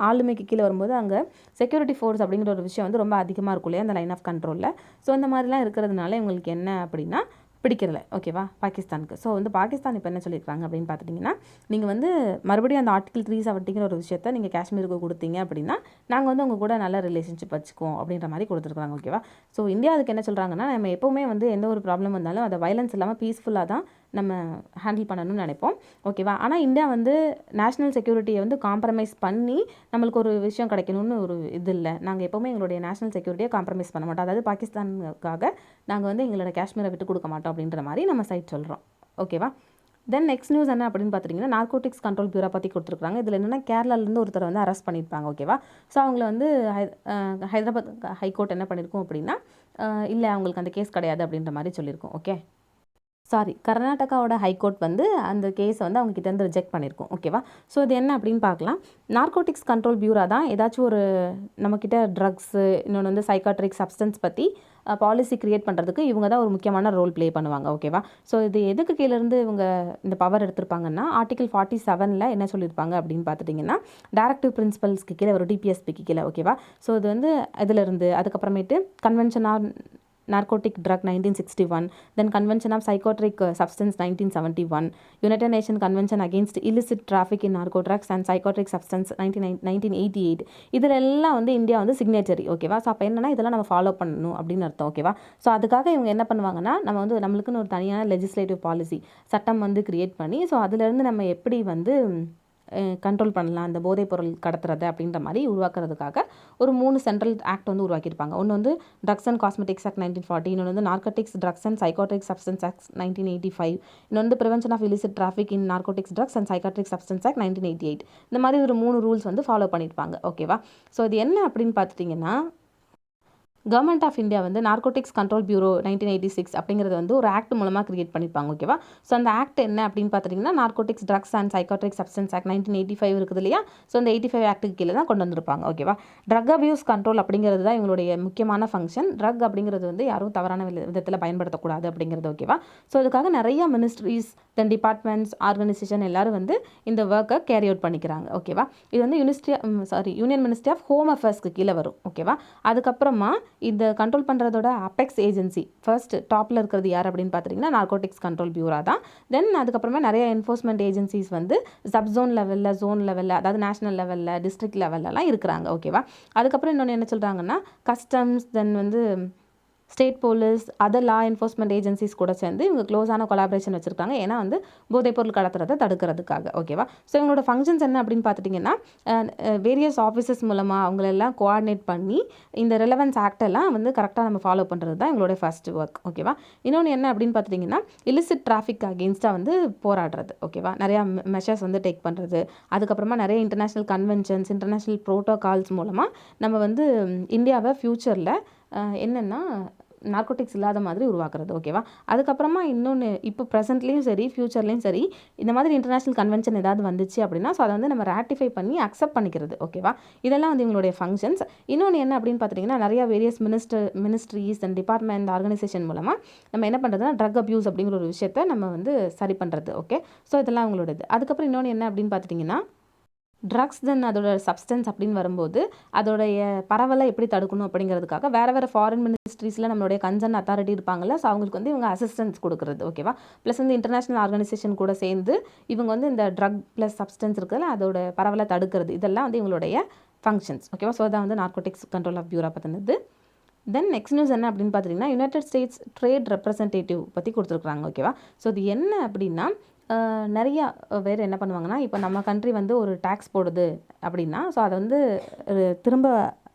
ஆளுமைக்கு கீழே வரும்போது அங்கே செக்யூரிட்டி ஃபோர்ஸ் அப்படிங்கிற ஒரு விஷயம் வந்து ரொம்ப அதிகமாக இருக்கும் இல்லையா அந்த லைன் ஆஃப் கண்ட்ரோலில். ஸோ இந்த மாதிரிலாம் இருக்கிறதுனால இவங்களுக்கு என்ன அப்படின்னா பிடிக்கிறல. ஓகேவா? பாகிஸ்தானுக்கு. ஸோ வந்து பாகிஸ்தான் இப்போ என்ன சொல்லியிருக்காங்க அப்படின்னு பார்த்துட்டிங்கன்னா, நீங்கள் வந்து மறுபடியும் அந்த ஆர்டிகல் 370 ஒரு விஷயத்த நீங்கள் காஷ்மீருக்கு கொடுத்தீங்க அப்படின்னா நாங்கள் வந்து உங்கள் கூட நல்ல ரிலேஷன்ஷிப் வச்சுக்குவோம் அப்படின்ற மாதிரி கொடுத்துருக்காங்க. ஓகேவா? ஸோ இந்தியா அதுக்கு என்ன சொல்கிறாங்கன்னா, நம்ம எப்போவுமே வந்து எந்த ஒரு ப்ராப்ளம் வந்தாலும் அதை வயலன்ஸ் இல்லாமல் பீஸ்ஃபுல்லாக தான் நம்ம ஹேண்டில் பண்ணணும்னு நினைப்போம். ஓகேவா? ஆனால் இந்தியா வந்து நேஷ்னல் செக்யூரிட்டியை வந்து காம்ப்ரமைஸ் பண்ணி நம்மளுக்கு ஒரு விஷயம் கிடைக்கணும்னு ஒரு இது இல்லை. நாங்கள் எப்போவுமே எங்களுடைய நேஷ்னல் செக்யூரிட்டியை காம்ப்ரமைஸ் பண்ண மாட்டோம். அதாவது பாகிஸ்தானுக்காக நாங்கள் வந்து எங்களோட காஷ்மீரை விட்டு கொடுக்க மாட்டோம் அப்படின்ற மாதிரி நம்ம சைட் சொல்கிறோம். ஓகேவா? தென் நெக்ஸ்ட் நியூஸ் என்ன அப்படின்னு பார்த்தீங்கன்னா, நார்கோட்டிக்ஸ் கண்ட்ரோல் பியூரோ பற்றி கொடுத்துருக்காங்க. இதில் என்னென்னா கேரளாலேருந்து ஒருத்தரை வந்து அரெஸ்ட் பண்ணியிருப்பாங்க. ஓகேவா? ஸோ அவங்கள வந்து ஹைதராபாத் ஹைகோர்ட் என்ன பண்ணியிருக்கோம் அப்படின்னா, இல்லை அவங்களுக்கு அந்த கேஸ் கிடையாது அப்படின்ற மாதிரி சொல்லியிருக்கோம். ஓகே, கர்நாடகாவோட ஹைகோர்ட் வந்து அந்த கேஸை வந்து அவங்க கிட்டேருந்து ரிஜெக்ட் பண்ணியிருக்கோம். ஓகேவா? ஸோ இது என்ன அப்படின்னு பார்க்கலாம். நார்கோட்டிக்ஸ் கண்ட்ரோல் பியூரோ தான் ஏதாச்சும் ஒரு நம்மக்கிட்ட ட்ரக்ஸு, இன்னொன்று வந்து சைக்காட்ரிக் சப்ஸ்டன்ஸ் பற்றி பாலிசி க்ரியேட் பண்ணுறதுக்கு இவங்க தான் ஒரு முக்கியமான ரோல் ப்ளே பண்ணுவாங்க. ஓகேவா? ஸோ இது எதுக்கு கீழேருந்து இவங்க இந்த பவர் எடுத்திருப்பாங்கன்னா, ஆர்டிகல் 47 என்ன சொல்லியிருப்பாங்க அப்படின்னு பார்த்துட்டிங்கன்னா, டைரக்டிவ் பிரின்சிபல்ஸ்க்கு கீழே ஒரு டிபிஎஸ்பிக்கு கீழே. ஓகேவா? ஸோ இது வந்து இதிலிருந்து அதுக்கப்புறமேட்டு convention on narcotic drug 1961, then convention of psychotropic substance 1971, United Nations Convention against illicit traffic in narco drugs and psychotropic substance 1988. இதில் எல்லாம் வந்து இந்தியா வந்து சிக்னேச்சரி. ஓகேவா? ஸோ அப்போ என்னன்னா இதெல்லாம் நம்ம ஃபாலோ பண்ணணும் அப்படின்னு அர்த்தம். ஓகேவா? ஸோ அதுக்காக இவங்க என்ன பண்ணுவாங்கன்னா, நம்ம வந்து நம்மளுக்குன்னு ஒரு தனியான லெஜிஸ்லேட்டிவ் பாலிசி சட்டம் வந்து கிரியேட் பண்ணி, ஸோ அதுலேருந்து நம்ம எப்படி வந்து கண்ட்ரோல் பண்ணலாம் அந்த போதைப் பொருள் கடத்துறது அப்படின்ற மாதிரி உருவாக்குறதுக்காக ஒரு 3 சென்ட்ரல் ஆக்ட் வந்து உருவாக்கியிருப்பாங்க. ஒன்று வந்து ட்ரக்ஸ் அண்ட் காஸ்மெட்டிக்ஸ் ஆக்ட் 1940, இன்னொன்று வந்து narcotics drugs and psychotropic substances act 1985, இன்னொன்று வந்து prevention of illicit traffic in narcotics drugs and psychiatric substance act 1988. இந்த மாதிரி ஒரு 3 ரூல்ஸ் வந்து ஃபாலோ பண்ணியிருப்பாங்க. ஓகேவா? ஸோ இது என்ன அப்படின்னு பார்த்துட்டிங்கன்னா, கவர்மெண்ட் ஆஃப் இந்தியா வந்து நார்கோட்டிக்ஸ் கண்ட்ரோல் பியூரோ 1986 அப்படிங்கிறது வந்து ஒரு ஆக்ட் மூலமாக கிரியேட் பண்ணியிருப்பாங்க. ஓகேவா? ஸோ அந்த ஆக்ட் என்ன அப்படின்னு பார்த்துட்டிங்கன்னா, narcotics drugs and psychotropic substances act 1985 இருக்குது இல்லையா? ஸோ அந்த 85 ஆக்ட்டுக்கு கீழே தான் கொண்டு வந்திருப்பாங்க. ஓகேவா? ட்ரக் அபியூஸ் கண்ட்ரோல் அப்படிங்கிறது தான் இவங்களுடைய முக்கியமான ஃபங்க்ஷன். ட்ரக் அப்படிங்கிறது வந்து யாரும் தவறான விதத்தில் பயன்படுத்தக்கூடாது அப்படிங்கிறது. ஓகேவா? ஸோ அதுக்காக நிறைய மினிஸ்ட்ரிஸ், தென் டிபார்ட்மெண்ட்ஸ், ஆர்கனைசேஷன் எல்லாரும் வந்து இந்த ஒர்க்கை கேரி அவுட் பண்ணிக்கிறாங்க. ஓகேவா? இது வந்து யூனியன் மினிஸ்ட்ரி ஆஃப் ஹோம் அஃபேர்ஸ்க்கு கீழே வரும். ஓகேவா? அதுக்கப்புறமா இந்த கண்ட்ரோல் பண்ணுறதோட அபெக்ஸ் ஏஜென்சி ஃபர்ஸ்ட் டாப்பில் இருக்கிறது யார் அப்படின்னு பார்த்துட்டிங்கன்னா, நார்கோட்டிக்ஸ் கண்ட்ரோல் பியூரோ தான். தென் அதுக்கப்புறமா நிறைய என்ஃபோர்ஸ்மெண்ட் ஏஜென்சிஸ் வந்து சப்ஜோன் லெவலில், ஜோன் லெவலில், அதாவது நேஷனல் லெவலில், டிஸ்ட்ரிக்ட் லெவல்லலாம் இருக்கிறாங்க. ஓகேவா? அதுக்கப்புறம் இன்னொன்று என்ன சொல்கிறாங்கன்னா, கஸ்டம்ஸ், தென் வந்து ஸ்டேட் போலீஸ், அதர் லா என்ஃபோர்ஸ்மெண்ட் ஏஜென்சிஸ் கூட சேர்ந்து இவங்க க்ளோஸான கொலாபரேஷன் வச்சுருக்காங்க. ஏன்னா வந்து போதைப்பொருள் கடத்துறதை தடுக்கிறதுக்காக. ஓகேவா? ஸோ இவங்களோட ஃபங்க்ஷன்ஸ் என்ன அப்படின்னு பார்த்துட்டிங்கன்னா, வேரியஸ் ஆஃபீஸஸ் மூலமாக அவங்களெல்லாம் கோஆர்டினேட் பண்ணி இந்த ரெலவன்ஸ் ஆக்டெல்லாம் வந்து கரெக்டாக நம்ம ஃபாலோ பண்ணுறது தான் எங்களோட ஃபர்ஸ்ட் ஒர்க். ஓகேவா? இன்னொன்று என்ன அப்படின்னு பார்த்துட்டிங்கன்னா, illicit traffic அகெயின்ஸ்டாக வந்து போராடுறது. ஓகேவா? நிறையா மெஷர்ஸ் வந்து டேக் பண்ணுறது. அதுக்கப்புறமா நிறைய இன்டர்நேஷ்னல் கன்வென்ஷன்ஸ், இன்டர்நேஷ்னல் ப்ரோட்டோகால்ஸ் மூலமாக நம்ம வந்து இந்தியாவை ஃப்யூச்சரில் என்னென்னா நார்கோட்டிக்ஸ் இல்லாத மாதிரி உருவாக்குறது. ஓகேவா? அதுக்கப்புறமா இன்னொன்று, இப்போ ப்ரெசென்ட்லேயும் சரி ஃப்யூச்சர்லேயும் சரி இந்த மாதிரி இன்டர்நேஷ்னல் கன்வென்ஷன் ஏதாவது வந்துச்சு அப்படின்னா, ஸோ அதை வந்து நம்ம ராட்டிஃபை பண்ணி அக்செப்ட் பண்ணிக்கிறது. ஓகேவா? இதெல்லாம் வந்து இவங்களுடைய ஃபங்க்ஷன்ஸ். இன்னொன்று என்ன அப்படின்னு பார்த்துட்டிங்கன்னா, நிறையா various ministries and department organisation மூலமாக நம்ம என்ன பண்ணுறதுனா ட்ரக் அபியூஸ் அப்படிங்கிற ஒரு விஷயத்தை நம்ம வந்து சரி பண்ணுறது. ஓகே, ஸோ இதெல்லாம் அவங்களோடது. அதுக்கப்புறம் இன்னொன்று என்ன அப்படின்னு பார்த்துட்டிங்கன்னா, ட்ரக்ஸ் தென் அதோட சப்ஸ்டன்ஸ் அப்படின்னு வரும்போது அதோடைய பரவலை எப்படி தடுக்கணும் அப்படிங்கிறதுக்காக வேறு ஃபாரின் மினிஸ்ட்ரிஸில் நம்மளுடைய கன்சர்ன் அத்தாரிட்டி இருப்பாங்கள்ல, ஸோ அவங்களுக்கு வந்து இவங்க அசிஸ்டன்ஸ் கொடுக்குறது. ஓகேவா? ப்ளஸ் வந்து இன்டர்நேஷ்னல் ஆர்கனைசேஷன் கூட சேர்ந்து இவங்க வந்து இந்த ட்ரக் ப்ளஸ் சப்ஸ்டன்ஸ் இருக்குதுல்ல அதோட பரவலை தடுக்கிறது. இதெல்லாம் வந்து இவங்களுடைய ஃபங்க்ஷன்ஸ். ஓகேவா? ஸோ அதான் வந்து நார்கோட்டிக்ஸ் கண்ட்ரோல் ஆஃப் பியூரோ பற்றினது. தென் நெக்ஸ்ட் நியூஸ் என்ன அப்படின்னு பார்த்தீங்கன்னா, யுனைடெட் ஸ்டேட்ஸ் ட்ரேட் ரெப்ரசன்டேட்டிவ் பற்றி கொடுத்துருக்குறாங்க. ஓகேவா? ஸோ இது என்ன அப்படின்னா, நிறையா பேர் என்ன பண்ணுவாங்கன்னா, இப்போ நம்ம கண்ட்ரி வந்து ஒரு டேக்ஸ் போடுது அப்படின்னா, ஸோ அதை வந்து திரும்ப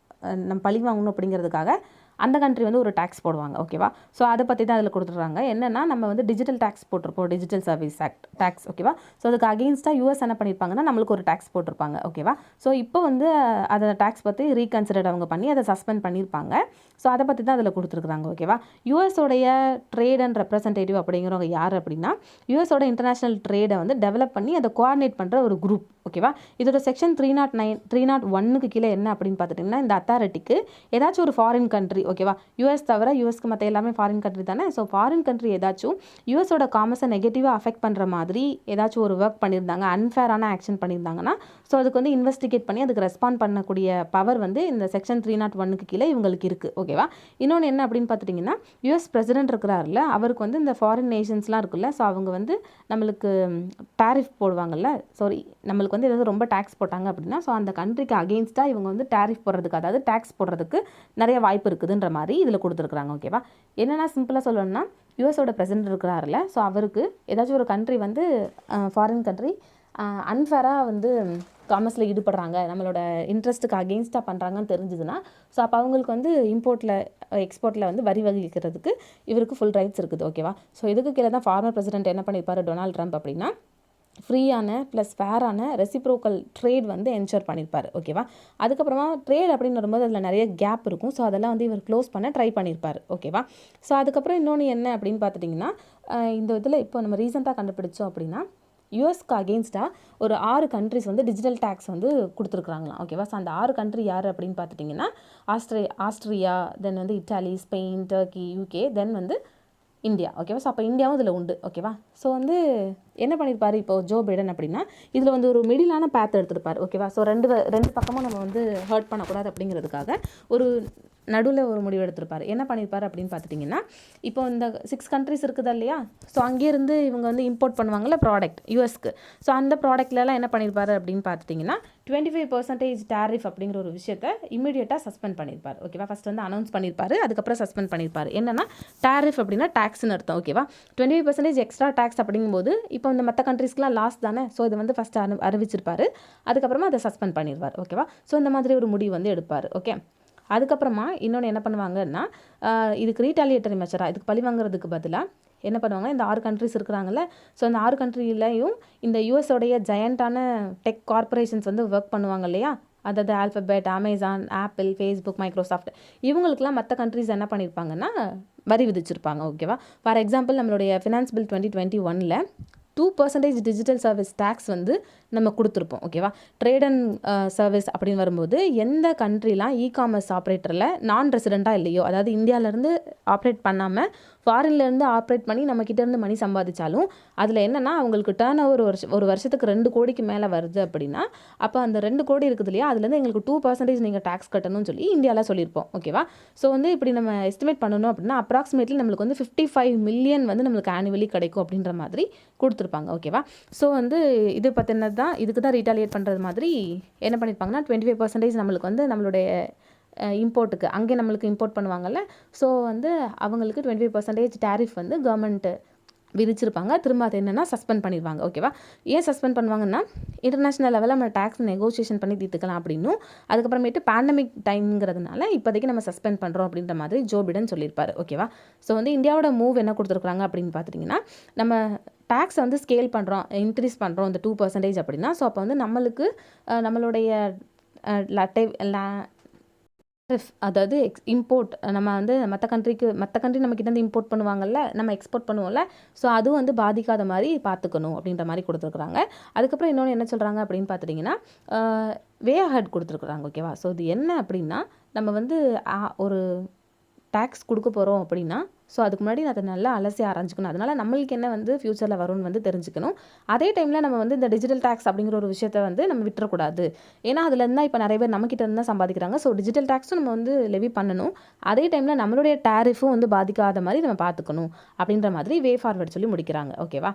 நம்ம பழி வாங்கணும் அப்படிங்கிறதுக்காக அந்த கண்ட்ரி வந்து ஒரு டேக்ஸ் போடுவாங்க. ஓகேவா? ஸோ அதை பற்றி தான் அதில் கொடுத்துட்றாங்க. என்னென்னா, நம்ம வந்து டிஜிட்டல் டேக்ஸ் போட்டிருப்போம், டிஜிட்டல் சர்வீஸ் ஆக்ட் டேக்ஸ். ஓகேவா? ஸோ அதுக்கு அகெயின்ஸ்டாக யூஎஸ் என்ன பண்ணியிருப்பாங்கன்னா, நம்மளுக்கு ஒரு டேக்ஸ் போட்டிருப்பாங்க. ஓகேவா? ஸோ இப்போ வந்து அதை டேக்ஸ் பற்றி ரீகன்சிடர்ட் அவங்க பண்ணி அதை சஸ்பெண்ட் பண்ணியிருப்பாங்க. ஸோ அதை பற்றி தான் அதில் கொடுத்துருக்குறாங்க. ஓகேவா? யூஎஸோடைய ட்ரேட் அண்ட் ரெப்ரசன்டேட்டிவ் அப்படிங்கிறவங்க யார் அப்படின்னா, யூஎஸோட இன்டர்நேஷ்னல் ட்ரேடை வந்து டெவலப் பண்ணி அதை கோஆர்டினேட் பண்ணுற ஒரு குரூப். ஓகேவா? இதோட செக்ஷன் 301க்கு கீழே என்ன அப்படின்னு பார்த்துட்டிங்கன்னா, இந்த அத்தாரிட்டிக்கு ஏதாச்சும் ஒரு ஃபாரின் கண்ட்ரி, ஓகேவா, யூஎஸ் தவிர, யூஎஸ்க்கு மற்ற எல்லாமே ஃபாரின் கண்ட்ரி தானே, ஸோ ஃபாரின் கண்ட்ரி ஏதாச்சும் யூஎஸோட காமர்ஸை நெகட்டிவாக அஃபெக்ட் பண்ணுற மாதிரி ஏதாச்சும் ஒரு ஒர்க் பண்ணியிருந்தாங்க, அன்ஃபேரான ஆக்ஷன் பண்ணியிருந்தாங்கன்னா, ஸோ அதுக்கு வந்து இன்வெஸ்டிகேட் பண்ணி அதுக்கு ரெஸ்பாண்ட் பண்ணக்கூடிய பவர் வந்து இந்த செக்ஷன் 301க்கு கீழே இவங்களுக்கு இருக்குது. ஓகேவா? இன்னொன்று என்ன அப்படின்னு பார்த்துட்டிங்கன்னா, யூஎஸ் பிரசிடென்ட் இருக்கிறாருல, அவருக்கு வந்து இந்த ஃபாரின் நேஷன்ஸ்லாம் இருக்குல்ல, ஸோ அவங்க வந்து நம்மளுக்கு டேரிஃப் போடுவாங்கல்ல, சாரி நம்மளுக்கு வந்து ஏதாவது ரொம்ப டேக்ஸ் போட்டாங்க அப்படின்னா, ஸோ அந்த கண்ட்ரிக்கு அகெயின்ஸ்டாக இவங்க வந்து டேரிஃப் போடுறதுக்கு, அதாவது டேக்ஸ் போடுறதுக்கு நிறைய வாய்ப்பு இருக்குதுன்ற மாதிரி இதில் கொடுத்துருக்குறாங்க. ஓகேவா? என்னென்னா சிம்பிளாக சொல்லணும்னா, யூஎஸோட பிரசிடென்ட் இருக்கிறாருல, ஸோ அவருக்கு ஏதாச்சும் ஒரு கண்ட்ரி வந்து ஃபாரின் கண்ட்ரி அன்ஃபேராக வந்து காமர்ஸில் ஈடுபடுறாங்க, நம்மளோட இன்ட்ரெஸ்ட்டுக்கு அகெயின்ஸ்டாக பண்ணுறாங்கன்னு தெரிஞ்சுதுன்னா, ஸோ அப்போ அவங்களுக்கு வந்து இம்போர்ட்டில் எக்ஸ்போர்ட்டில் வந்து வரி வகிக்கிறதுக்கு இவருக்கு ஃபுல் ரைட்ஸ் இருக்குது. ஓகேவா? ஸோ இதுக்கு கீழே தான் ஃபார்மர் பிரசிடென்ட் என்ன பண்ணியிருப்பார் டொனால்ட் ட்ரம்ப் அப்படின்னா, ஃப்ரீயான ப்ளஸ் ஃபேரான ரெசிப்ரோக்கல் ட்ரேட் வந்து என்ஷோர் பண்ணியிருப்பார். ஓகேவா? அதுக்கப்புறமா ட்ரேட் அப்படின்னு வரும்போது அதில் நிறைய கேப் இருக்கும். ஸோ அதெல்லாம் வந்து இவர் க்ளோஸ் பண்ண ட்ரை பண்ணியிருப்பார். ஓகேவா? ஸோ அதுக்கப்புறம் இன்னொன்று என்ன அப்படின்னு பார்த்துட்டிங்கன்னா, இந்த இதில் இப்போ நம்ம ரீசெண்டாக கண்டுபிடிச்சோம் அப்படின்னா, யூஎஸ்க்கு அகெயின்ஸ்டாக ஒரு 6 கண்ட்ரிஸ் வந்து டிஜிட்டல் டேக்ஸ் வந்து கொடுத்துருக்குறாங்களாம். ஓகேவா? ஸோ அந்த 6 கண்ட்ரி யார் அப்படின்னு பார்த்துட்டிங்கன்னா, ஆஸ்ட்ரியா, தென் வந்து இட்டாலி, ஸ்பெயின், டர்க்கி, யூகே, தென் வந்து இந்தியா. ஓகேவா? ஸோ அப்போ இந்தியாவும் இதில் உண்டு. ஓகேவா? ஸோ வந்து என்ன பண்ணியிருப்பார் இப்போ ஜோ பைடன் அப்படின்னா, இதில் வந்து ஒரு மிடிலான பேத் எடுத்திருப்பார். ஓகேவா? ஸோ ரெண்டு பக்கமும் நம்ம வந்து ஹர்ட் பண்ணக்கூடாது அப்படிங்கிறதுக்காக ஒரு நடுவில் ஒரு முடிவு எடுத்திருப்பார். என்ன பண்ணியிருப்பார் அப்படின்னு பார்த்துட்டிங்கன்னா, இப்போ இந்த 6 கண்ட்ரிஸ் இருக்குது இல்லையா, ஸோ அங்கேருந்து இவங்க வந்து இம்போர்ட் பண்ணுவாங்கள்ல ப்ராடக்ட் யூஎஸ்க்கு. ஸோ அந்த ப்ராடக்ட்லலாம் என்ன பண்ணியிருப்பார் அப்படின்னு பார்த்துட்டிங்கன்னா, 25% டேரிஃப் அப்படிங்கிற ஒரு விஷயத்தை இமீடியட்டாக சஸ்பெண்ட் பண்ணியிருப்பார். ஓகேவா? ஃபஸ்ட் வந்து அனௌன்ஸ் பண்ணியிருப்பார், அதுக்கப்புறம் சஸ்பெண்ட் பண்ணியிருப்பார். என்னன்னா டேரிஃப் அப்படின்னா டேக்ஸ்னு அர்த்தம். ஓகேவா? 25% எக்ஸ்ட்ரா டேக்ஸ் அப்படிங்கும்போது இப்போ இந்த மற்ற கண்ட்ரிஸ்க்குலாம் லாஸ் தானே, ஸோ இதை வந்து ஃபஸ்ட்டு அறிவிச்சிருப்பார், அதுக்கப்புறமா அதை சஸ்பெண்ட் பண்ணிடுவார். ஓகேவா? ஸோ இந்த மாதிரி ஒரு முடிவு வந்து எடுப்பார். ஓகே, அதுக்கப்புறமா இன்னொன்று என்ன பண்ணுவாங்கன்னா, இதுக்கு ரீட்டாலியேட்டரி மெஷராக, இதுக்கு பழி வாங்குறதுக்கு பதிலாக என்ன பண்ணுவாங்க, இந்த 6 கண்ட்ரிஸ் இருக்கிறாங்கல்ல, ஸோ அந்த 6 கண்ட்ரிலையும் இந்த யூஎஸோடைய ஜெயண்டான டெக் கார்பரேஷன்ஸ் வந்து ஒர்க் பண்ணுவாங்க இல்லையா, அதாவது Alphabet, Amazon, Apple, Facebook, Microsoft, இவங்களுக்குலாம் மற்ற கண்ட்ரிஸ் என்ன பண்ணியிருப்பாங்கன்னா வரி விதிச்சிருப்பாங்க. ஓகேவா? ஃபார் எக்ஸாம்பிள் நம்மளுடைய ஃபினான்ஸ் பில் 2021ல் 2% டிஜிட்டல் சர்வீஸ் டேக்ஸ் வந்து நம்ம கொடுத்துருப்போம். ஓகேவா? ட்ரேட் அண்ட் சர்வீஸ் அப்படின்னு வரும்போது எந்த கண்ட்ரிலாம் இகாமர்ஸ் ஆப்ரேட்டரில் நான் ரெசிடெண்ட்டாக இல்லையோ, அதாவது இந்தியாவிலேருந்து ஆப்ரேட் பண்ணாமல் ஃபாரின்லேருந்து ஆப்ரேட் பண்ணி நம்மக்கிட்டேருந்து மணி சம்பாதிச்சாலும் அதில் என்னென்னா அவங்களுக்கு டேர்ன் ஓவர் ஒரு வருஷத்துக்கு 2 கோடிக்கு மேலே வருது அப்படின்னா, அப்போ அந்த 2 கோடி இருக்குது இல்லையா, அதுலேருந்து எங்களுக்கு 2% நீங்கள் டேக்ஸ் கட்டணும்னு சொல்லி இந்தியாவில் சொல்லியிருப்போம். ஓகேவா? ஸோ வந்து இப்படி நம்ம எஸ்டிமேட் பண்ணணும் அப்படின்னா அப்ராக்சிமேட்லி நம்மளுக்கு வந்து 55 மில்லியன் வந்து நம்மளுக்கு ஆனுவலி கிடைக்கும் அப்படின்ற மாதிரி கொடுத்துருப்பாங்க. ஓகேவா? ஸோ வந்து இது பற்றினது தான், இதுக்கு தான் ரீட்டாலியேட் பண்ணுறது மாதிரி என்ன பண்ணியிருப்பாங்கன்னா, 25% நம்மளுக்கு வந்து நம்மளுடைய இம்போர்ட்டுக்கு அங்கே நம்மளுக்கு இம்போர்ட் பண்ணுவாங்கள்ல, ஸோ வந்து அவங்களுக்கு 25% டேரிஃப் வந்து கவர்மெண்ட்டு விதிச்சிருப்பாங்க. திரும்ப அது என்னென்னா சஸ்பெண்ட் பண்ணிடுவாங்க. ஓகேவா? ஏன் சஸ்பெண்ட் பண்ணுவாங்கன்னா, இன்டர்நேஷ்னல் லெவலில் நம்ம டேக்ஸ் நெகோசியேஷன் பண்ணி தீர்த்துக்கலாம் அப்படின்னும், அதுக்கப்புறமேட்டு பேண்டமிக் டைம்ங்கிறதுனால இப்போதைக்கு நம்ம சஸ்பெண்ட் பண்ணுறோம் அப்படின்ற மாதிரி ஜோ பிடன் சொல்லியிருப்பார். ஓகேவா? ஸோ வந்து இந்தியாவோட மூவ் என்ன கொடுத்துருக்குறாங்க அப்படின்னு பார்த்துட்டிங்கன்னா, நம்ம டேக்ஸை வந்து ஸ்கேல் பண்ணுறோம், இன்க்ரீஸ் பண்ணுறோம் இந்த 2% அப்படின்னா, ஸோ அப்போ வந்து நம்மளுக்கு நம்மளுடைய அதாவது இம்போர்ட் நம்ம வந்து மற்ற கண்ட்ரி நம்மக்கிட்ட இம்போர்ட் பண்ணுவாங்கல்ல, நம்ம எக்ஸ்போர்ட் பண்ணுவோம்ல, ஸோ அதுவும் வந்து பாதிக்காத மாதிரி பார்த்துக்கணும் அப்படின்ற மாதிரி கொடுத்துருக்குறாங்க. அதுக்கப்புறம் இன்னொன்று என்ன சொல்கிறாங்க அப்படின்னு பார்த்துட்டிங்கன்னா, வே அஹெட் கொடுத்துருக்குறாங்க. ஓகேவா? ஸோ இது என்ன அப்படின்னா, நம்ம வந்து ஒரு டேக்ஸ் கொடுக்க போகிறோம் அப்படின்னா, ஸோ அதுக்கு முன்னாடி அதை நல்லா அலசி ஆராய்ஞ்சிக்கணும். அதனால் நம்மளுக்கு என்ன வந்து ஃப்யூச்சரில் வரும்னு வந்து தெரிஞ்சுக்கணும். அதே டைமில் நம்ம வந்து இந்த டிஜிட்டல் டேக்ஸ் அப்படிங்கிற ஒரு விஷயத்தை வந்து நம்ம விட்டுறக்கூடாது. ஏன்னா அதில் இருந்தால் இப்போ நிறைய பேர் நம்மக்கிட்ட இருந்து தான் சம்பாதிக்கிறாங்க. ஸோ டிஜிட்டல் டேக்ஸும் நம்ம வந்து லெவி பண்ணணும். அதே டைமில் நம்மளுடைய டேரிஃபும் வந்து பாதிக்காத மாதிரி நம்ம பார்த்துக்கணும் அப்படின்ற மாதிரி வே ஃபார்வர்ட் சொல்லி முடிக்கிறாங்க. ஓகேவா?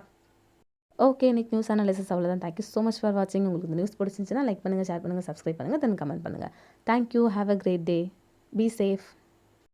ஓகே, இன்னைக்கு நியூஸ் அனாலிசிஸ் அவ்வளோதான். தேங்க்யூ ஸோ மச் ஃபார் வாட்சிங். உங்களுக்கு இந்த நியூஸ் பிடிச்சிருந்துச்சுன்னா லைக் பண்ணுங்கள், ஷேர் பண்ணுங்கள், சப்ஸ்கிரைப் பண்ணுங்கள், தென் கமெண்ட் பண்ணுங்கள். Thank you. Have a great day. Be safe.